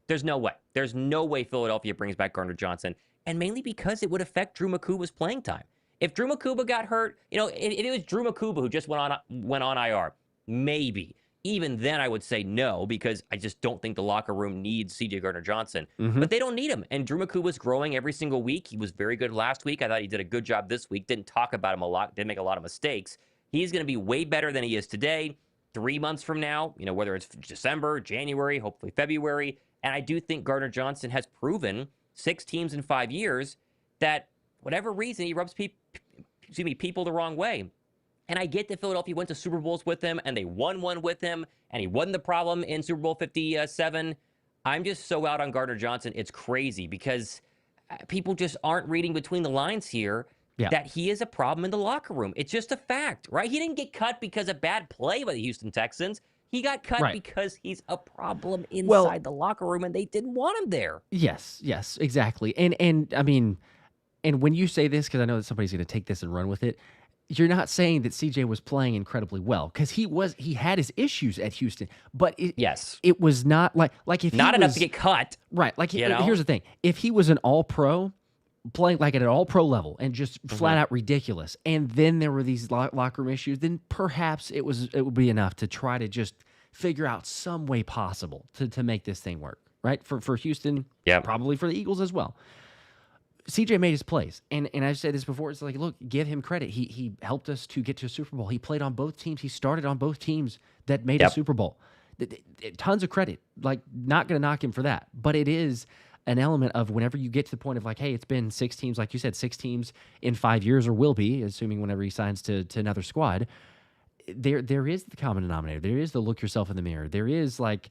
[SPEAKER 2] There's no way. There's no way Philadelphia brings back Gardner-Johnson, and mainly because it would affect Drew Makuba's playing time. If Drew Makuba got hurt, if it was Drew Makuba who just went on IR, maybe. Even then, I would say no, because I just don't think the locker room needs CJ Gardner-Johnson. Mm-hmm. But they don't need him. And Drew Makuba's growing every single week. He was very good last week. I thought he did a good job this week. Didn't talk about him a lot. Didn't make a lot of mistakes. He's going to be way better than he is today. 3 months from now, whether it's December, January, hopefully February. And I do think Gardner-Johnson has proven 6 teams in 5 years that whatever reason he rubs people the wrong way. And I get that Philadelphia went to Super Bowls with him, and they won one with him, and he wasn't the problem in Super Bowl 57. I'm just so out on Gardner-Johnson. It's crazy because people just aren't reading between the lines here that he is a problem in the locker room. It's just a fact, right? He didn't get cut because of bad play by the Houston Texans. He got cut because he's a problem inside the locker room, and they didn't want him there.
[SPEAKER 1] Yes, exactly. And I mean, and when you say this, because I know that somebody's going to take this and run with it, you're not saying that CJ was playing incredibly well, because he had his issues at Houston, but it was not like if
[SPEAKER 2] not
[SPEAKER 1] he
[SPEAKER 2] enough
[SPEAKER 1] was,
[SPEAKER 2] to get cut,
[SPEAKER 1] right? Like here's the thing: if he was an All-Pro, playing like at an All-Pro level and just flat out ridiculous, and then there were these locker room issues, then perhaps it would be enough to try to just figure out some way possible to make this thing work, right? For Houston, probably for the Eagles as well. CJ made his plays, and I've said this before. It's like, look, give him credit. He helped us to get to a Super Bowl. He played on both teams. He started on both teams that made a Super Bowl. Tons of credit. Like, not going to knock him for that. But it is an element of whenever you get to the point of like, hey, it's been 6 teams, like you said, 6 teams in 5 years, or will be, assuming whenever he signs to another squad. There is the common denominator. There is the look yourself in the mirror. There is like,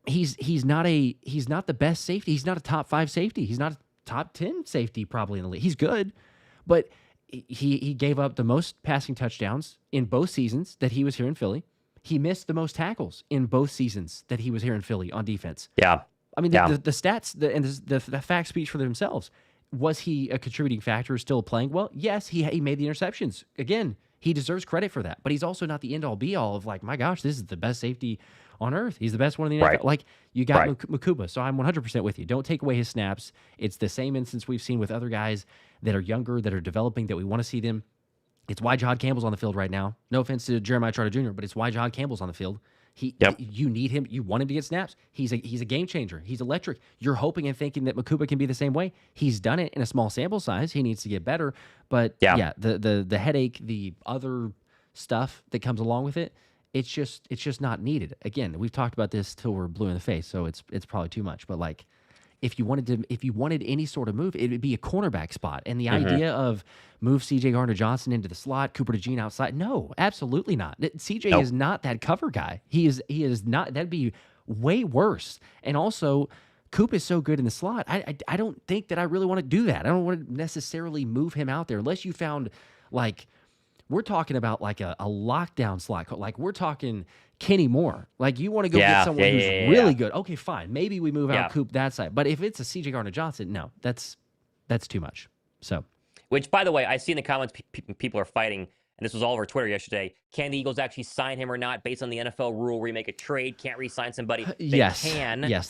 [SPEAKER 1] he's not the best safety. He's not a top 5 safety. He's not a top 10 safety probably in the league. He's good, but he gave up the most passing touchdowns in both seasons that he was here in Philly. He missed the most tackles in both seasons that he was here in Philly on defense.
[SPEAKER 2] Yeah.
[SPEAKER 1] I mean, the stats and the facts speak for themselves. Was he a contributing factor, still playing well? Yes, he made the interceptions. Again, he deserves credit for that, but he's also not the end-all be-all of like, my gosh, this is the best safety on earth. He's the best one in the NFL. Like, you got Makuba, so I'm 100% with you. Don't take away his snaps. It's the same instance we've seen with other guys that are younger, that are developing, that we want to see them. It's why Jihaad Campbell's on the field right now. No offense to Jeremiah Trotter Jr., but it's why Jihaad Campbell's on the field. You need him. You want him to get snaps. He's a game changer. He's electric. You're hoping and thinking that Makuba can be the same way. He's done it in a small sample size. He needs to get better. But the headache, the other stuff that comes along with it, it's just not needed. Again, we've talked about this till we're blue in the face, so it's probably too much. But like, if you wanted any sort of move, it would be a cornerback spot. And the idea of move CJ Gardner-Johnson into the slot, Cooper DeJean outside, no, absolutely not. CJ is not that cover guy. He is not. That'd be way worse. And also, Coop is so good in the slot. I don't think that I really want to do that. I don't want to necessarily move him out there unless you found, like, we're talking about like a lockdown slot. Like, we're talking Kenny Moore. Like, you want to go get someone who's really good. Okay, fine. Maybe we move out Coop that side. But if it's a CJ Gardner-Johnson, no, that's too much. So,
[SPEAKER 2] which, by the way, I see in the comments people are fighting, and this was all over Twitter yesterday. Can the Eagles actually sign him or not based on the NFL rule where you make a trade, can't re-sign somebody?
[SPEAKER 1] Yes,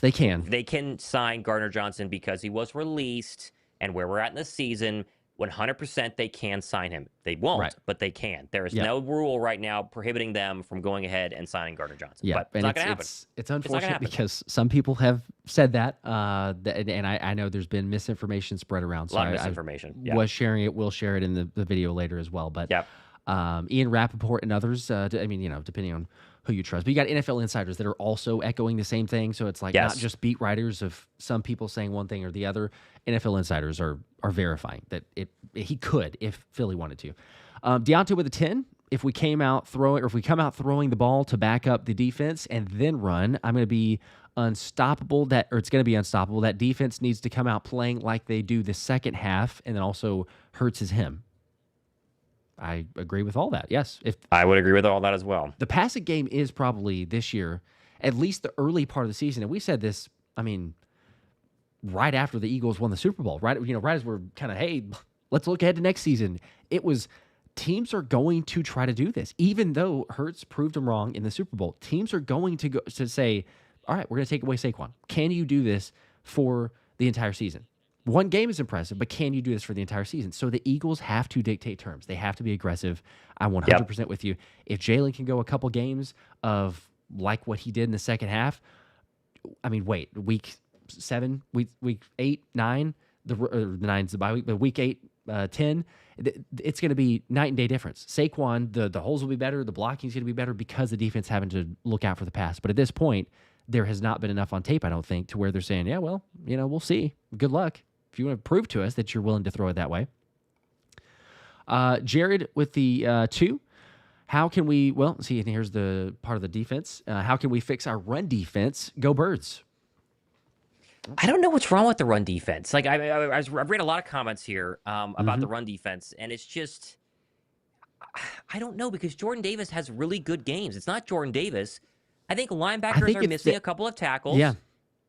[SPEAKER 1] they can.
[SPEAKER 2] They can sign Gardner-Johnson because he was released, and where we're at in the season, 100% they can sign him. They won't, but they can. There is no rule right now prohibiting them from going ahead and signing Gardner-Johnson.
[SPEAKER 1] Yeah,
[SPEAKER 2] but it's not going to happen.
[SPEAKER 1] It's unfortunate because some people have said that, and I know there's been misinformation spread around. So
[SPEAKER 2] a lot of misinformation.
[SPEAKER 1] Was sharing it. We'll share it in the video later as well. But Ian Rappaport and others, depending on who you trust. But you got NFL insiders that are also echoing the same thing. So it's like not just beat writers of some people saying one thing or the other. NFL insiders are verifying that he could if Philly wanted to. Deontay with a 10. If we come out throwing the ball to back up the defense and then run, I'm going to be unstoppable. It's going to be unstoppable. That defense needs to come out playing like they do the second half, and then also Hurts is him. I agree with all that. Yes.
[SPEAKER 2] I would agree with all that as well.
[SPEAKER 1] The passing game is probably this year, at least the early part of the season, and we said this, right after the Eagles won the Super Bowl, right as we're kind of, hey, let's look ahead to next season. It was teams are going to try to do this. Even though Hurts proved them wrong in the Super Bowl, teams are going to go to say, all right, we're going to take away Saquon. Can you do this for the entire season? One game is impressive, but can you do this for the entire season? So the Eagles have to dictate terms. They have to be aggressive. I'm 100% with you. If Jalen can go a couple games of like what he did in the second half, week 7, week 8, 9, the 9's the bye week, but week 8, 10, it's going to be night and day difference. Saquon, the holes will be better, the blocking's going to be better because the defense having to look out for the pass. But at this point, there has not been enough on tape, I don't think, to where they're saying, we'll see. Good luck. If you want to prove to us that you're willing to throw it that way. Jared with the 2. How can we, and here's the part of the defense. How can we fix our run defense? Go Birds.
[SPEAKER 2] I don't know what's wrong with the run defense. Like I've read a lot of comments here about the run defense, and it's just, I don't know, because Jordan Davis has really good games. It's not Jordan Davis. I think linebackers are missing a couple of tackles.
[SPEAKER 1] Yeah.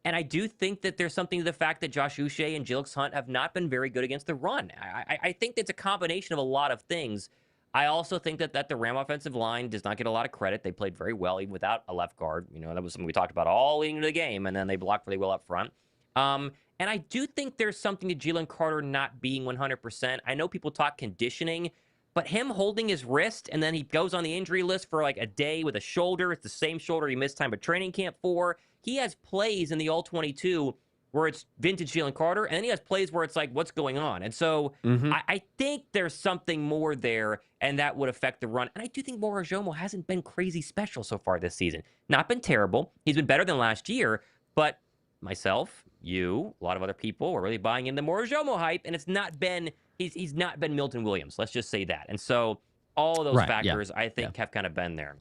[SPEAKER 2] And I do think that there's something to the fact that Josh Uche and Jilix Hunt have not been very good against the run. I think that's a combination of a lot of things. I also think that the Ram offensive line does not get a lot of credit. They played very well even without a left guard. That was something we talked about all leading into the game, and then they blocked really well up front. And I do think there's something to Jalen Carter not being 100%. I know people talk conditioning, but him holding his wrist and then he goes on the injury list for like a day with a shoulder. It's the same shoulder he missed time at training camp for. He has plays in the All-22 where it's vintage Jalen Carter, and then he has plays where it's like, what's going on? And so I think there's something more there, and that would affect the run. And I do think Morojomo hasn't been crazy special so far this season. Not been terrible. He's been better than last year, but myself, you, a lot of other people are really buying into Morojomo hype, and it's not been he's not been Milton Williams. Let's just say that. And so all of those factors, I think, have kind of been there.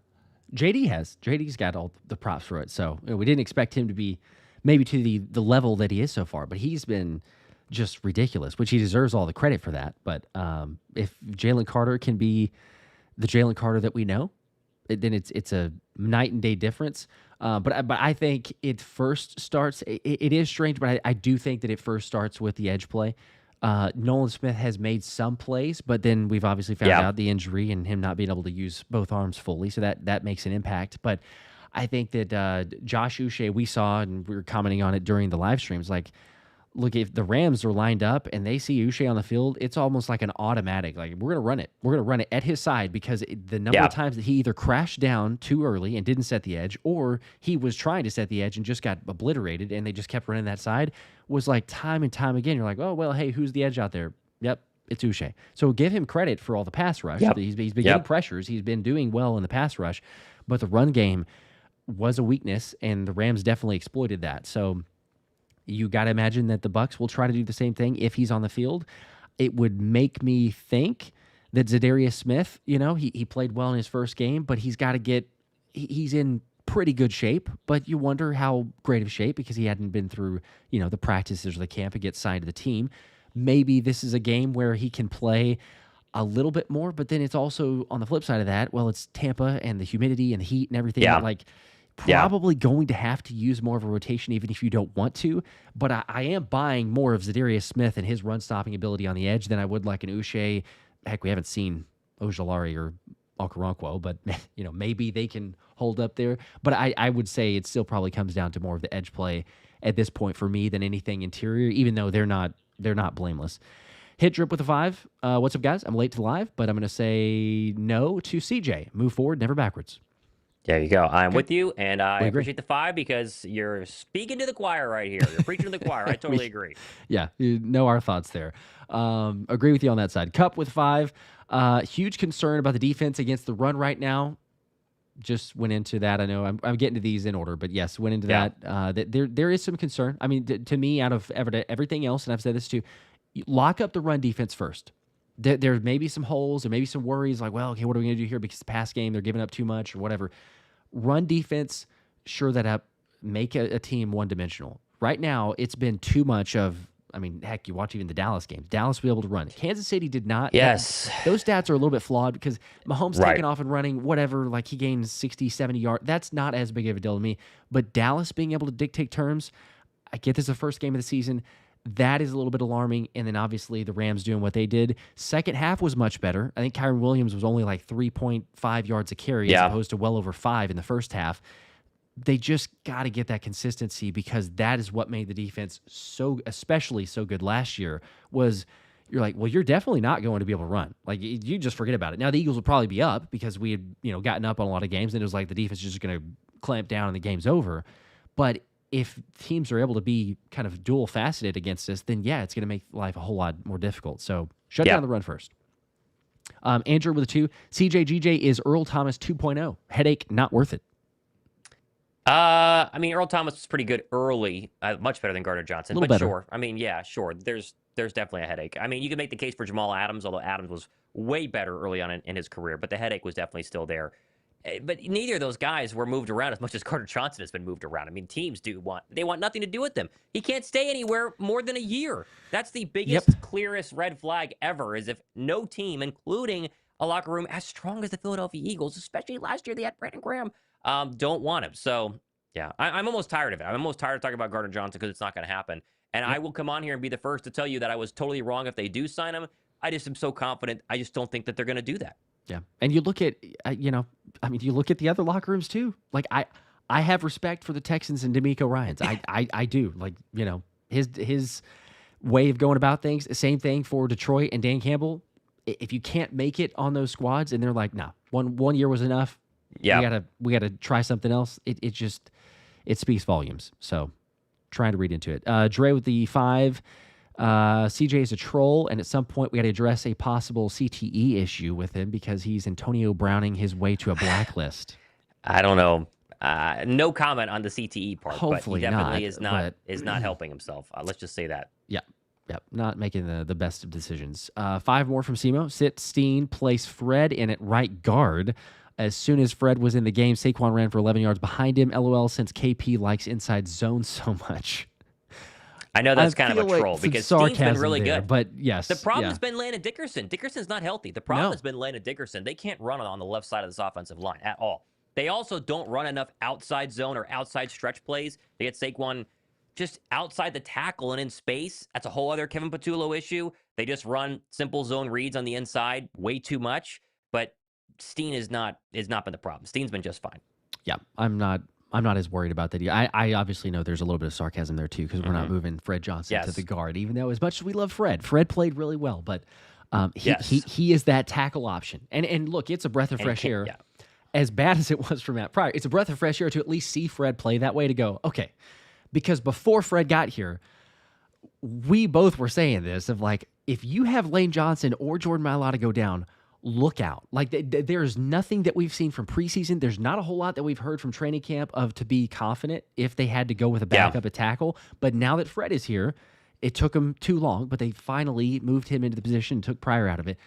[SPEAKER 1] JD's got all the props for it. So we didn't expect him to be maybe to the level that he is so far, but he's been just ridiculous, which he deserves all the credit for that. But if Jalen Carter can be the Jalen Carter that we know, then it's a night and day difference. But I think it first starts. It is strange, but I do think that it first starts with the edge play. Nolan Smith has made some plays, but then we've obviously found out the injury and him not being able to use both arms fully, so that makes an impact. But I think that Josh Uche, we saw, and we were commenting on it during the live streams, like, look, if the Rams are lined up and they see Uche on the field, it's almost like an automatic. Like, we're going to run it. We're going to run it at his side because the number of times that he either crashed down too early and didn't set the edge, or he was trying to set the edge and just got obliterated and they just kept running that side, was like time and time again. You're like, oh, well, hey, who's the edge out there? Yep, it's Uche. So give him credit for all the pass rush. He's been getting pressures. He's been doing well in the pass rush, but the run game was a weakness, and the Rams definitely exploited that. So you got to imagine that the Bucs will try to do the same thing if he's on the field. It would make me think that DariusSmith, he played well in his first game, but he's got to he's in pretty good shape, but you wonder how great of shape because he hadn't been through, the practices or the camp and get signed to the team. Maybe this is a game where he can play a little bit more, but then it's also on the flip side of that, well, it's Tampa and the humidity and the heat and everything.
[SPEAKER 2] Yeah.
[SPEAKER 1] Probably going to have to use more of a rotation even if you don't want to, but I am buying more of Darius Smith and his run-stopping ability on the edge than I would like an Uche. Heck, we haven't seen Ojulari or Okoronkwo, but maybe they can hold up there. But I would say it still probably comes down to more of the edge play at this point for me than anything interior, even though they're not blameless. Hit Drip with a 5. What's up, guys? I'm late to the live, but I'm going to say no to CJ. Move forward, never backwards.
[SPEAKER 2] There you go. I'm with you, and I appreciate the 5 because you're speaking to the choir right here. You're preaching to the choir. I totally agree.
[SPEAKER 1] Yeah, you know our thoughts there. Agree with you on that side. Cup with 5. Huge concern about the defense against the run right now. Just went into that. I know I'm getting to these in order, but yes, went into that. That there is some concern. I mean, to me, out of everything else, and I've said this too, lock up the run defense first. There may be some holes, there may be some worries like, well, okay, what are we going to do here because the pass game, they're giving up too much or whatever. Run defense, shore that up, make a team one-dimensional. Right now, it's been too much of, heck, you watch even the Dallas games. Dallas was able to run. Kansas City did not.
[SPEAKER 2] Yes.
[SPEAKER 1] Those stats are a little bit flawed because Mahomes taking off and running, whatever, like he gained 60, 70 yards. That's not as big of a deal to me. But Dallas being able to dictate terms, I get this is the first game of the season. That is a little bit alarming. And then obviously the Rams doing what they did. Second half was much better. I think Kyren Williams was only like 3.5 yards a carry as opposed to well over 5 in the first half. They just got to get that consistency because that is what made the defense especially so good last year was you're like, well, you're definitely not going to be able to run. Like you just forget about it. Now the Eagles will probably be up because we had, gotten up on a lot of games and it was like the defense is just going to clamp down and the game's over. But if teams are able to be kind of dual faceted against us, then it's going to make life a whole lot more difficult. So shut down the run first. Andrew with a 2. CJ GJ is Earl Thomas 2.0. Headache, not worth it.
[SPEAKER 2] Earl Thomas was pretty good early, much better than Gardner-Johnson, but better. Sure. Sure. There's definitely a headache. You can make the case for Jamal Adams, although Adams was way better early on in his career, but the headache was definitely still there. But neither of those guys were moved around as much as Gardner-Johnson has been moved around. Teams want nothing to do with them. He can't stay anywhere more than a year. That's the biggest, clearest red flag ever, is if no team, including a locker room as strong as the Philadelphia Eagles, especially last year they had Brandon Graham, don't want him. So, I'm almost tired of it. I'm almost tired of talking about Gardner-Johnson because it's not going to happen. And I will come on here and be the first to tell you that I was totally wrong if they do sign him. I just am so confident. I just don't think that they're going to do that.
[SPEAKER 1] Yeah. And you look at, you look at the other locker rooms too. Like I have respect for the Texans and D'Amico Ryans. I do. Like, his way of going about things, same thing for Detroit and Dan Campbell. If you can't make it on those squads and they're like, nah, one year was enough. Yeah. We gotta try something else. It speaks volumes. So trying to read into it. Dre with the 5. CJ is a troll, and at some point we got to address a possible CTE issue with him because he's Antonio Browning his way to a blacklist.
[SPEAKER 2] I don't know. No comment on the CTE part.
[SPEAKER 1] Hopefully
[SPEAKER 2] but he definitely
[SPEAKER 1] not,
[SPEAKER 2] is not helping himself. Let's just say that.
[SPEAKER 1] Yeah. Not making the best of decisions. 5 more from Simo. Sit Steen, place Fred in at right guard. As soon as Fred was in the game, Saquon ran for 11 yards behind him. LOL, since KP likes inside zone so much.
[SPEAKER 2] I know that's kind of a troll because Steen's been really good.
[SPEAKER 1] But yes.
[SPEAKER 2] The problem has been Landon Dickerson. Dickerson's not healthy. The problem has been Landon Dickerson. They can't run on the left side of this offensive line at all. They also don't run enough outside zone or outside stretch plays to get Saquon just outside the tackle and in space. That's a whole other Kevin Patullo issue. They just run simple zone reads on the inside way too much. But Steen has not been the problem. Steen's been just fine.
[SPEAKER 1] Yeah, I'm not as worried about that. I obviously know there's a little bit of sarcasm there too because we're not moving Fred Johnson to the guard, even though as much as we love Fred played really well, but he is that tackle option. And look, it's a breath of fresh air. Yeah. As bad as it was for Matt Pryor, it's a breath of fresh air to at least see Fred play that way to go, okay. Because before Fred got here, we both were saying this of like, if you have Lane Johnson or Jordan Mailata go down, look out. Like there's nothing that we've seen from preseason. There's not a whole lot that we've heard from training camp of to be confident if they had to go with a backup at tackle. But now that Fred is here, it took them too long, but they finally moved him into the position and took Pryor out of it.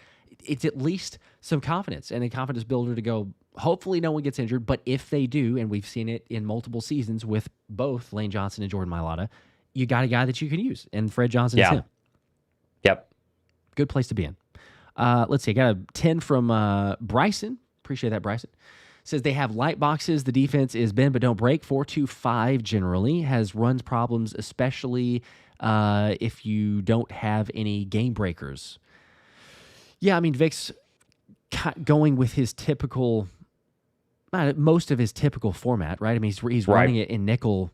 [SPEAKER 1] It's at least some confidence and a confidence builder to go, Hopefully no one gets injured, but if they do, and we've seen it in multiple seasons with both Lane Johnson and Jordan Mailata, you got a guy that you can use, and Fred Johnson is him.
[SPEAKER 2] Yep.
[SPEAKER 1] Good place to be in. Let's see. I got a 10 from Bryson. Appreciate that, Bryson. Says they have light boxes. The defense is bend but don't break. 4-2-5 generally. Has runs problems, especially if you don't have any game breakers. Yeah, I mean, Vic's going with his typical, most of his typical format, right? I mean, he's running it in nickel,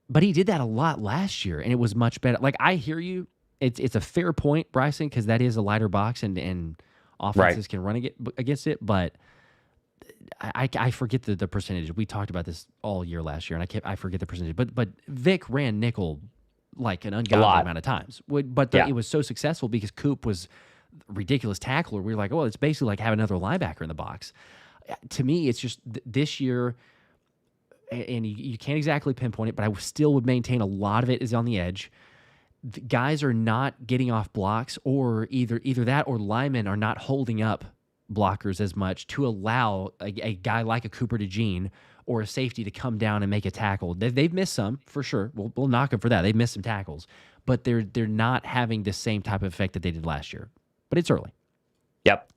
[SPEAKER 1] but he did that a lot last year, and it was much better. Like, I hear you. It's a fair point, Bryson, because that is a lighter box, and offenses can run against it, but I forget the percentage. We talked about this all year last year, and I forget the percentage. But Vic ran nickel like an ungodly amount of times. But it was so successful because Coop was a ridiculous tackler. We were like, oh, it's basically like having another linebacker in the box. To me, it's just this year, and you can't exactly pinpoint it, but I still would maintain a lot of it is on the edge. The guys are not getting off blocks, or either that or linemen are not holding up blockers as much to allow a guy like a Cooper DeJean or a safety to come down and make a tackle. They've missed some, for sure. We'll knock them for that. They've missed some tackles, but they're not having the same type of effect that they did last year. But it's early.
[SPEAKER 2] Yep.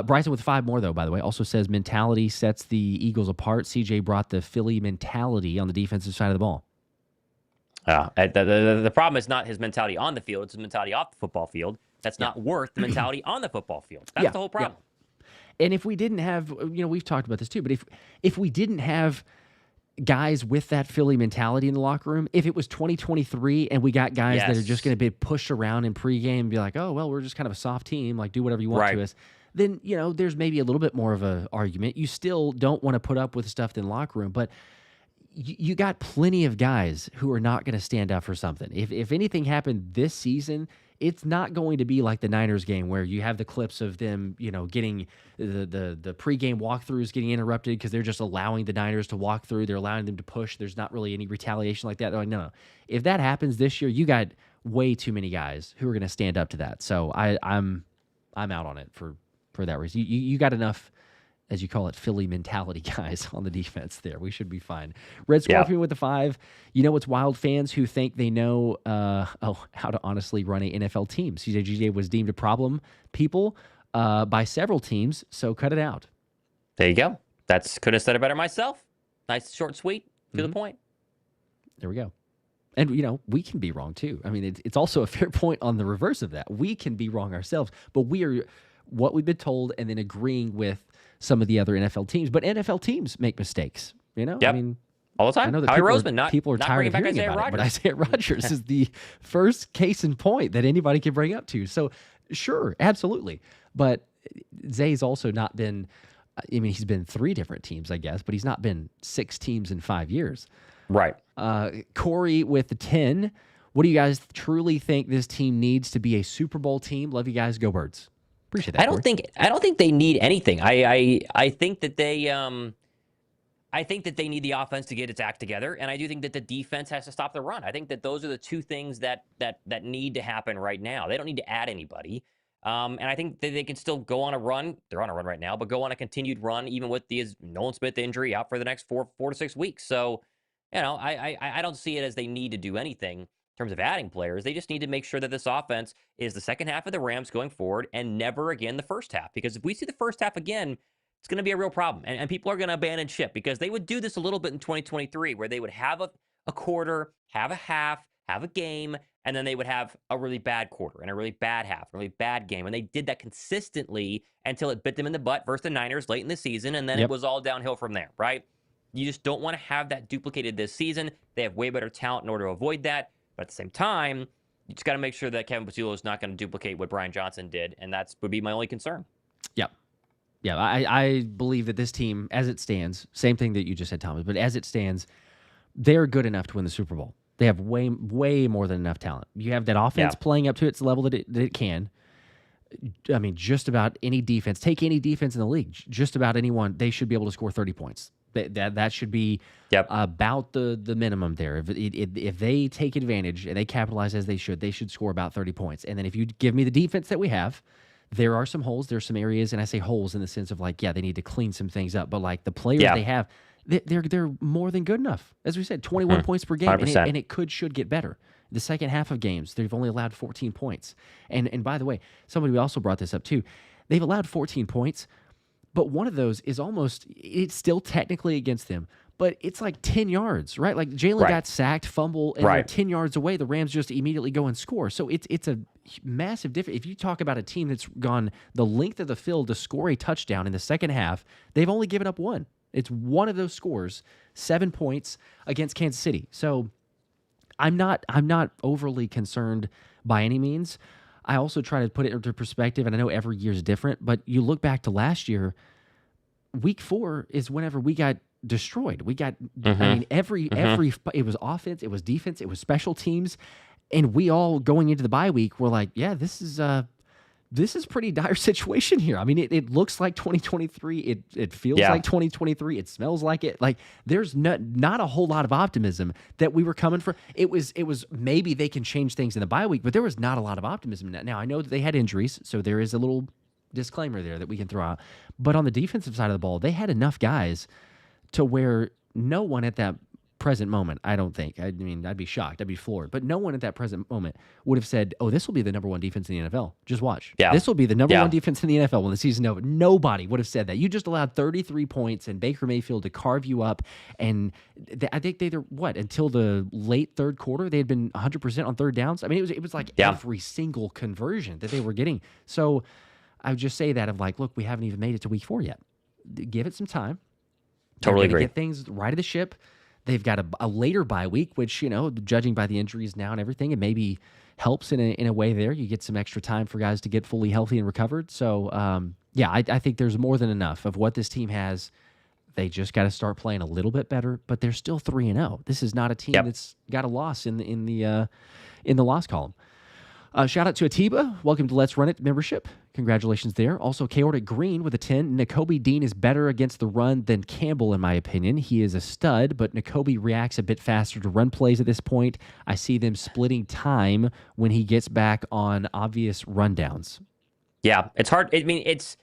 [SPEAKER 1] Bryson with 5 more, though, by the way, also says mentality sets the Eagles apart. CJ brought the Philly mentality on the defensive side of the ball.
[SPEAKER 2] The problem is not his mentality on the field. It's his mentality off the football field. That's not worth the mentality on the football field. That's the whole problem.
[SPEAKER 1] Yeah. And if we didn't have, we've talked about this too, but if we didn't have guys with that Philly mentality in the locker room, if it was 2023 and we got guys that are just going to be pushed around in pregame and be like, oh, well, we're just kind of a soft team, like do whatever you want to us, then, there's maybe a little bit more of an argument. You still don't want to put up with stuff in the locker room, but you got plenty of guys who are not going to stand up for something. If anything happened this season, it's not going to be like the Niners game where you have the clips of them, getting the pregame walkthroughs getting interrupted because they're just allowing the Niners to walk through. They're allowing them to push. There's not really any retaliation like that. They're like, no. If that happens this year, you got way too many guys who are going to stand up to that. So I'm out on it for that reason. You got enough, as you call it, Philly mentality guys on the defense there. We should be fine. Red Scorpion with the 5. What's wild? Fans who think they know how to honestly run an NFL team. CJGJ was deemed a problem people by several teams, so cut it out.
[SPEAKER 2] There you go. Couldn't have said it better myself. Nice, short, sweet, to the point.
[SPEAKER 1] There we go. And, we can be wrong too. I mean, it's also a fair point on the reverse of that. We can be wrong ourselves, but we are what we've been told and then agreeing with some of the other NFL teams. But NFL teams make mistakes,
[SPEAKER 2] Yep.
[SPEAKER 1] I mean,
[SPEAKER 2] all the time.
[SPEAKER 1] I know that people are tired of hearing about it, but Isaiah Rodgers is the first case in point that anybody can bring up to. So, sure, absolutely. But Zay's also not been, he's been 3 different teams, I guess, but he's not been 6 teams in 5 years.
[SPEAKER 2] Right.
[SPEAKER 1] Corey with the 10. What do you guys truly think this team needs to be a Super Bowl team? Love you guys. Go Birds. Appreciate that.
[SPEAKER 2] I don't think they need anything. I think that they need the offense to get its act together, and I do think that the defense has to stop the run. I think that those are the 2 things that need to happen right now. They don't need to add anybody, and I think that they can still go on a run. They're on a run right now, but go on a continued run even with the Nolan Smith injury out for the next 4 to 6 weeks. So, I don't see it as they need to do anything in terms of adding players. They just need to make sure that this offense is the second half of the Rams going forward and never again the first half. Because if we see the first half again, it's going to be a real problem. And people are going to abandon ship because they would do this a little bit in 2023 where they would have a quarter, have a half, have a game, and then they would have a really bad quarter and a really bad half, a really bad game. And they did that consistently until it bit them in the butt versus the Niners late in the season, and then it was all downhill from there, right? You just don't want to have that duplicated this season. They have way better talent in order to avoid that. But at the same time, you just got to make sure that Kevin Pasculo is not going to duplicate what Brian Johnson did, and that would be my only concern.
[SPEAKER 1] Yep. Yeah, I believe that this team, as it stands, same thing that you just said, Thomas, but as it stands, they're good enough to win the Super Bowl. They have way more than enough talent. You have that offense playing up to its level that it can. I mean, just about any defense, take any defense in the league, just about anyone, they should be able to score 30 points. That should be about the minimum there. If they take advantage and they capitalize as they should score about 30 points. And then if you give me the defense that we have, there are some holes. There's some areas, and I say holes in the sense of like, yeah, they need to clean some things up. But like the players they have, they're more than good enough. As we said, 21 points per game, and it should get better. The second half of games, they've only allowed 14 points. And by the way, somebody also brought this up too. They've allowed 14 points, but one of those is it's still technically against them, but it's like 10 yards, right? Like Jalen got sacked, fumble, and they're 10 yards away. The Rams just immediately go and score. So it's a massive difference. If you talk about a team that's gone the length of the field to score a touchdown in the second half, they've only given up one. It's one of those scores, 7 points against Kansas City. So I'm not overly concerned by any means. I also try to put it into perspective, and I know every year is different, but you look back to last year, week 4 is whenever we got destroyed. We got, I mean, every it was offense, it was defense, it was special teams, and we all going into the bye week were like, yeah, this is pretty dire situation here. I mean, it looks like 2023. It feels like 2023. It smells like it. Like there's not a whole lot of optimism that we were coming for. It was maybe they can change things in the bye week, but there was not a lot of optimism in that. Now I know that they had injuries, so there is a little disclaimer there that we can throw out. But on the defensive side of the ball, they had enough guys to where no one at that present moment, I don't think. I mean, I'd be shocked. I'd be floored. But no one at that present moment would have said, oh, this will be the number 1 defense in the NFL. Just watch. Yeah. This will be the number 1 defense in the NFL when the season's over. Nobody would have said that. You just allowed 33 points and Baker Mayfield to carve you up. And I think until the late third quarter, they had been 100% on third downs. I mean, it was like every single conversion that they were getting. So I would just say that of like, look, we haven't even made it to week 4 yet. Give it some time.
[SPEAKER 2] Totally agree.
[SPEAKER 1] Get things right of the ship. They've got a later bye week, which, judging by the injuries now and everything, it maybe helps in a way there. You get some extra time for guys to get fully healthy and recovered. So, I think there's more than enough of what this team has. They just got to start playing a little bit better, but they're still 3-0. This is not a team that's got a loss in the loss column. Shout out to Atiba. Welcome to Let's Run It membership. Congratulations there. Also, Chaotic Green with a 10. Nakobe Dean is better against the run than Campbell, in my opinion. He is a stud, but Nakobe reacts a bit faster to run plays at this point. I see them splitting time when he gets back on obvious rundowns.
[SPEAKER 2] Yeah, it's hard. I mean, it's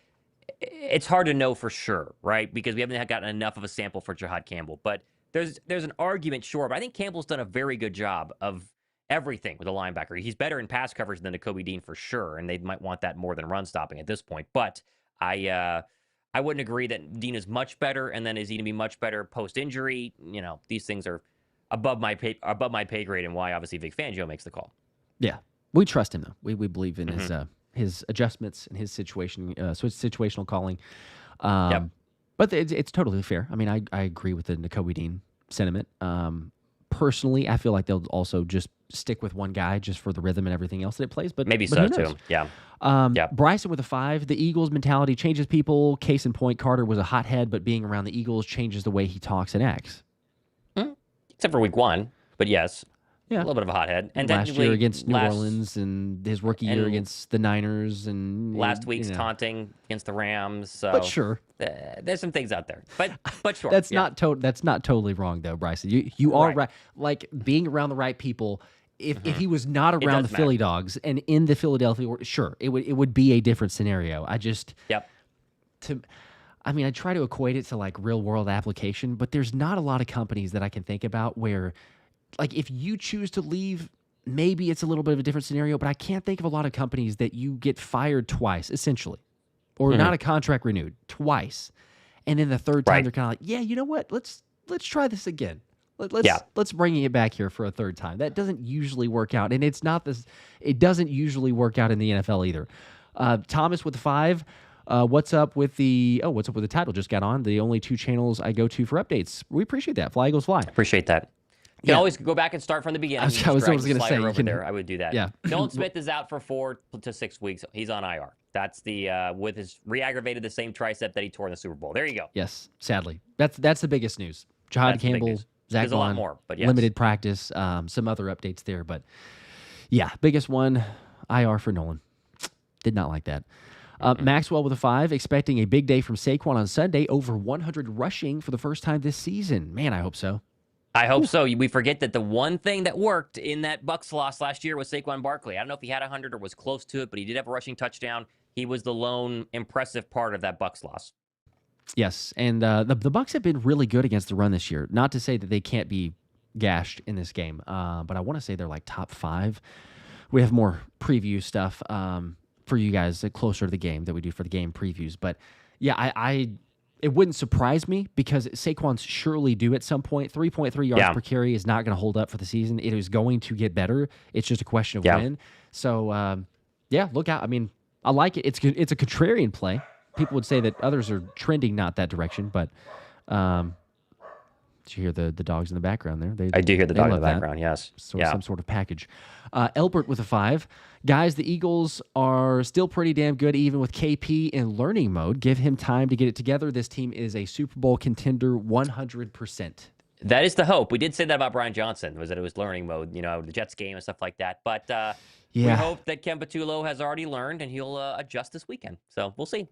[SPEAKER 2] hard to know for sure, right? Because we haven't gotten enough of a sample for Jihaad Campbell. But there's an argument, sure. But I think Campbell's done a very good job of everything with a linebacker. He's better in pass coverage than Nakobe Dean for sure, and they might want that more than run stopping at this point. But I wouldn't agree that Dean is much better, and then is he going to be much better post-injury? These things are above my pay grade, and why obviously Vic Fangio makes the call.
[SPEAKER 1] Yeah, we trust him though. We believe in his adjustments and his situation. So it's situational calling. But it's totally fair. I mean, I agree with the Nakobe Dean sentiment. Personally, I feel like they'll also just stick with one guy just for the rhythm and everything else that it plays. But
[SPEAKER 2] maybe
[SPEAKER 1] but
[SPEAKER 2] so too. Yeah.
[SPEAKER 1] Bryson with a 5. The Eagles mentality changes people. Case in point, Carter was a hothead, but being around the Eagles changes the way he talks and acts.
[SPEAKER 2] Except for week 1, but yes. Yeah. A little bit of a hothead. And
[SPEAKER 1] last year against New Orleans and his rookie year against the Niners. And
[SPEAKER 2] last week's taunting against the Rams. So
[SPEAKER 1] but sure.
[SPEAKER 2] There's some things out there. But sure.
[SPEAKER 1] That's not totally wrong, though, Bryson. You are right. Like, being around the right people, if he was not around the Philly Dogs and in the Philadelphia, sure, it would be a different scenario. I just... I try to equate it to, like, real-world application, but there's not a lot of companies that I can think about where... Like, if you choose to leave, maybe it's a little bit of a different scenario, but I can't think of a lot of companies that you get fired twice, essentially, or not a contract renewed twice, and then the third time they're kind of like, yeah, you know what? Let's try this again. Let's bring it back here for a third time. That doesn't usually work out, and it's not this. It doesn't usually work out in the NFL either. Thomas with the 5. What's up with the title? Just got on. The only 2 channels I go to for updates. We appreciate that. Fly Eagles Fly.
[SPEAKER 2] Appreciate that. You can always go back and start from the beginning.
[SPEAKER 1] I was going to say,
[SPEAKER 2] I would do that.
[SPEAKER 1] Yeah.
[SPEAKER 2] Nolan Smith is out for 4 to 6 weeks. He's on IR. That's the with his re-aggravated the same tricep that he tore in the Super Bowl. There you go.
[SPEAKER 1] Yes, sadly, that's the biggest news. Jihaad Campbell, Zack Baun,
[SPEAKER 2] a lot more, but yes.
[SPEAKER 1] Limited practice. Some other updates there, but yeah, biggest one, IR for Nolan. Did not like that. Maxwell with a 5, expecting a big day from Saquon on Sunday, over 100 rushing for the first time this season. Man, I hope so.
[SPEAKER 2] I hope so. We forget that the one thing that worked in that Bucs loss last year was Saquon Barkley. I don't know if he had 100 or was close to it, but he did have a rushing touchdown. he was the lone impressive part of that Bucs loss.
[SPEAKER 1] Yes, and the Bucs have been really good against the run this year. Not to say that they can't be gashed in this game, but I want to say they're like top 5. We have more preview stuff for you guys closer to the game that we do for the game previews. But yeah, it wouldn't surprise me because Saquon's surely due at some point. 3.3 yards per carry is not going to hold up for the season. It is going to get better. It's just a question of when. So look out. I mean, I like it. It's a contrarian play. People would say that others are trending not that direction, but did you hear the dogs in the background there?
[SPEAKER 2] I do hear the dog in the background, yes.
[SPEAKER 1] So some sort of package. Elbert with a 5. Guys, the Eagles are still pretty damn good, even with KP in learning mode. Give him time to get it together. This team is a Super Bowl contender 100%.
[SPEAKER 2] That is the hope. We did say that about Brian Johnson, was that it was learning mode, the Jets game and stuff like that. But we hope that Ken Patullo has already learned and he'll adjust this weekend. So we'll see.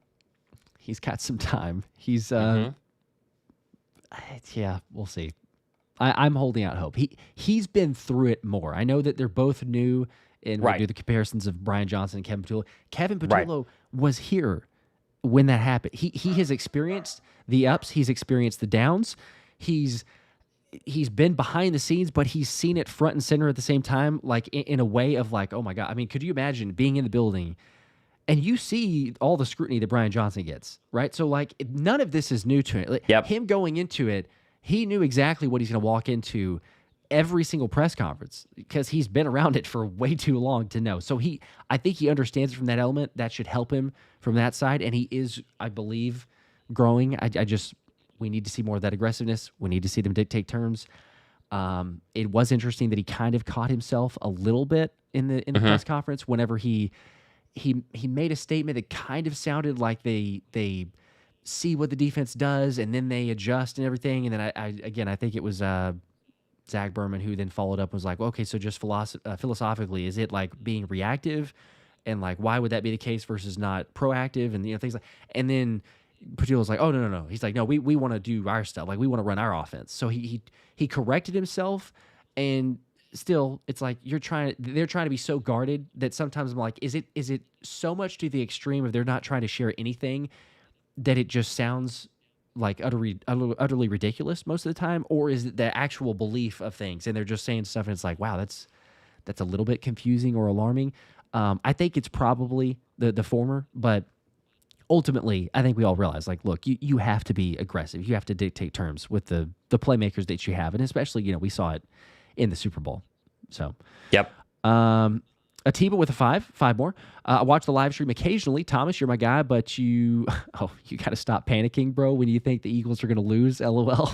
[SPEAKER 1] He's got some time. He's we'll see. I'm holding out hope. He's been through it more. I know that they're both new, and we do the comparisons of Brian Johnson and Kevin Patullo. Kevin Patullo was here when that happened. He has experienced the ups. He's experienced the downs. He's been behind the scenes, but he's seen it front and center at the same time, like in a way of like, oh my God. I mean, could you imagine being in the building and you see all the scrutiny that Brian Johnson gets, right? So, like, none of this is new to him. Like, him going into it, he knew exactly what he's going to walk into every single press conference because he's been around it for way too long to know. So, I think he understands it from that element. That should help him from that side. And he is, I believe, growing. We need to see more of that aggressiveness. We need to see them dictate terms. It was interesting that he kind of caught himself a little bit in the press conference whenever he made a statement that kind of sounded like they see what the defense does and then they adjust and everything. And then I think it was Zach Berman who then followed up and was like, well, okay, so just philosophically, is it like being reactive and like why would that be the case versus not proactive and things like. And then Patullo's like, oh no. He's like, no, we want to do our stuff. Like we want to run our offense. So he corrected himself and. Still, it's like they're trying to be so guarded that sometimes I'm like, is it so much to the extreme of they're not trying to share anything that it just sounds like utterly ridiculous most of the time, or is it the actual belief of things and they're just saying stuff and it's like, wow, that's a little bit confusing or alarming. I think it's probably the former, but ultimately, I think we all realize, like, look, you have to be aggressive, you have to dictate terms with the playmakers that you have, and especially we saw it in the Super Bowl. So, Atiba with a 5 more. I watch the live stream occasionally. Thomas, you're my guy, but you got to stop panicking, bro, when you think the Eagles are going to lose. LOL.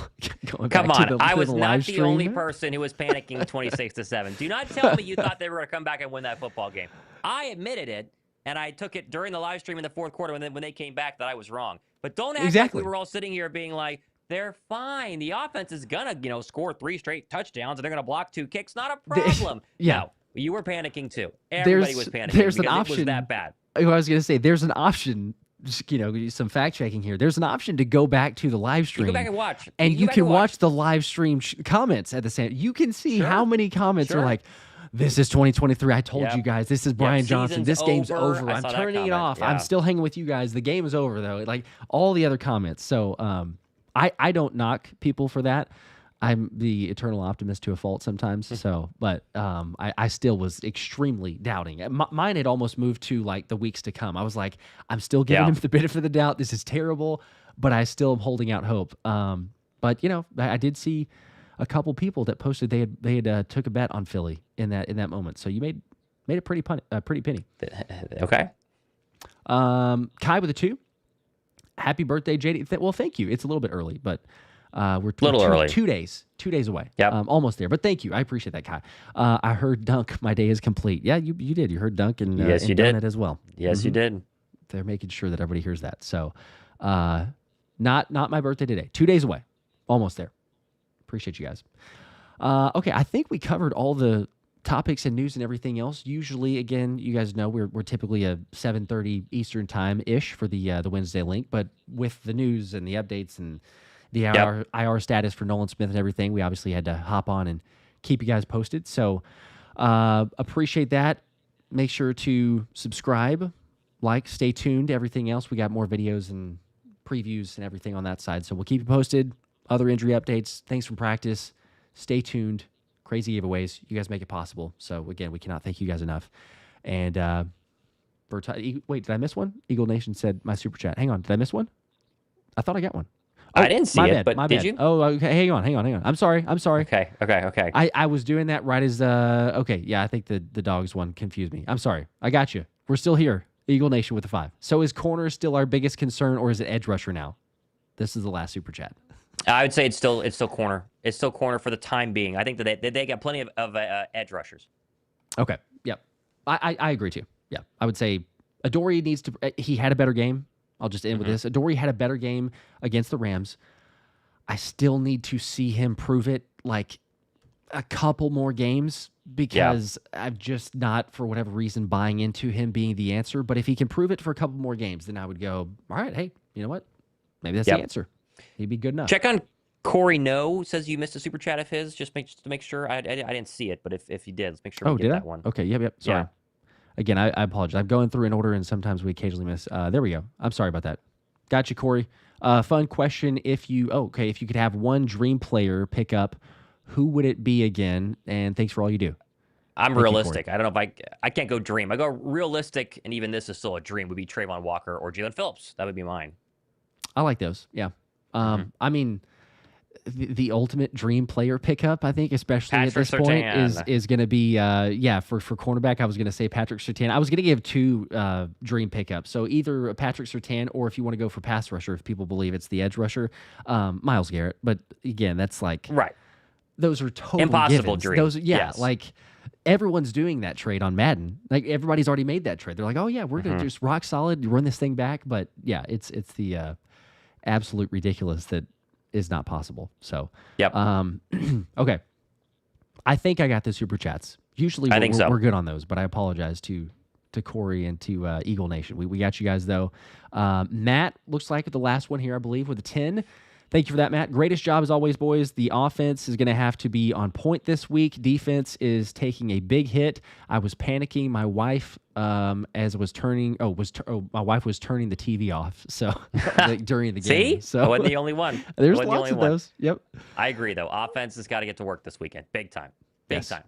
[SPEAKER 2] Come on. I was not the only person who was panicking 26-7. Do not tell me you thought they were going to come back and win that football game. I admitted it, and I took it during the live stream in the fourth quarter when they came back that I was wrong. But don't act like we were all sitting here being like, they're fine. The offense is going to, score 3 straight touchdowns, and they're going to block 2 kicks. Not a problem. No, you were panicking too. Everybody was panicking.
[SPEAKER 1] There's an option.
[SPEAKER 2] It was that bad.
[SPEAKER 1] I was going to say, there's an option, some fact checking here. There's an option to go back to the live stream.
[SPEAKER 2] You go back and watch.
[SPEAKER 1] And you can watch the live stream comments at the same. You can see how many comments are like, this is 2023. I told you guys. This is Brian Johnson. This game's over. I'm turning it off. I'm still hanging with you guys. The game is over, though. Like all the other comments. So, I don't knock people for that. I'm the eternal optimist to a fault sometimes. So, but I still was extremely doubting. Mine had almost moved to like the weeks to come. I was like, I'm still giving him the benefit of the doubt. This is terrible, but I still am holding out hope. But I did see a couple people that posted they had took a bet on Philly in that moment. So you made a pretty penny.
[SPEAKER 2] Okay.
[SPEAKER 1] Kai with a 2. Happy birthday, JD. Well, thank you. It's a little bit early, but we're
[SPEAKER 2] early.
[SPEAKER 1] 2 days away.
[SPEAKER 2] Yeah,
[SPEAKER 1] almost there. But thank you. I appreciate that, Kai. I heard Dunk. My day is complete. Yeah, you did. You heard Dunk and
[SPEAKER 2] yes, you did
[SPEAKER 1] it as well.
[SPEAKER 2] Yes, you did.
[SPEAKER 1] They're making sure that everybody hears that. So, not my birthday today. 2 days away. Almost there. Appreciate you guys. Okay, I think we covered all the topics and news and everything else. Usually, again, you guys know we're typically a 7:30 Eastern time ish for the Wednesday link, but with the news and the updates and the IR status for Nolan Smith and everything, we obviously had to hop on and keep you guys posted. So appreciate that. Make sure to subscribe stay tuned. Everything else, we got more videos and previews and everything on that side. So we'll keep you posted. Other injury updates, things from practice. Stay tuned. Crazy giveaways. You guys make it possible. So again, we cannot thank you guys enough. And wait, did I miss one? Eagle Nation said my super chat. Hang on, did I miss one? I thought I got one. Oh,
[SPEAKER 2] I didn't see it, but did you?
[SPEAKER 1] Oh, okay. Hang on. I'm sorry.
[SPEAKER 2] Okay.
[SPEAKER 1] I was doing that right as okay. Yeah, I think the dogs one confused me. I'm sorry. I got you. We're still here. Eagle Nation with the 5. So is corner still our biggest concern, or is it edge rusher now? This is the last super chat.
[SPEAKER 2] I would say it's still corner. It's still corner for the time being. I think that they got plenty of edge rushers.
[SPEAKER 1] Okay. Yep. I agree too. Yeah. I would say Adoree needs to. He had a better game. I'll just end with this. Adoree had a better game against the Rams. I still need to see him prove it like a couple more games because I'm just not, for whatever reason, buying into him being the answer. But if he can prove it for a couple more games, then I would go, all right, hey, you know what? Maybe that's the answer. He'd be good enough.
[SPEAKER 2] Check on Corey No. Says you missed a super chat of his. Just to make sure. I didn't see it, but if you did, let's make sure we get that one.
[SPEAKER 1] Okay, yep. Sorry. Yeah. Again, I apologize. I'm going through in order, and sometimes we occasionally miss. There we go. I'm sorry about that. Gotcha, Corey. Fun question. If you could have one dream player pick up, who would it be again? And thanks for all you do.
[SPEAKER 2] I'm realistic. I don't know if I can't go dream. I go realistic, and even this is still a dream. Would be Trayvon Walker or Jalen Phillips. That would be mine.
[SPEAKER 1] I like those. Yeah. I mean, the ultimate dream player pickup, I think, especially at this point, is going to be for cornerback. I was going to say Patrick Surtain. I was going to give 2 dream pickups. So either Patrick Surtain, or if you want to go for pass rusher, if people believe it's the edge rusher, Myles Garrett. But again, that's like those are total
[SPEAKER 2] impossible
[SPEAKER 1] dreams.
[SPEAKER 2] Those
[SPEAKER 1] like everyone's doing that trade on Madden. Like everybody's already made that trade. They're like, oh yeah, we're going to just rock solid, run this thing back. But yeah, it's the absolute ridiculous that is not possible. So, okay. I think I got the super chats. Usually we're good on those, but I apologize to Corey and to Eagle Nation. We got you guys though. Matt looks like the last one here, I believe, with a 10. Thank you for that, Matt. Greatest job as always, boys. The offense is going to have to be on point this week. Defense is taking a big hit. I was panicking. My wife, as was turning, my wife was turning the TV off. So during the game.
[SPEAKER 2] See,
[SPEAKER 1] so
[SPEAKER 2] I wasn't the only one.
[SPEAKER 1] There's lots of those. Yep.
[SPEAKER 2] I agree, though. Offense has got to get to work this weekend, big time, time.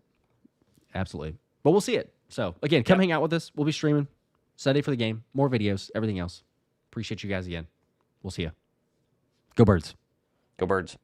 [SPEAKER 1] Absolutely. But we'll see it. So again, come hang out with us. We'll be streaming Sunday for the game. More videos, everything else. Appreciate you guys again. We'll see you. Go Birds.
[SPEAKER 2] Go Birds.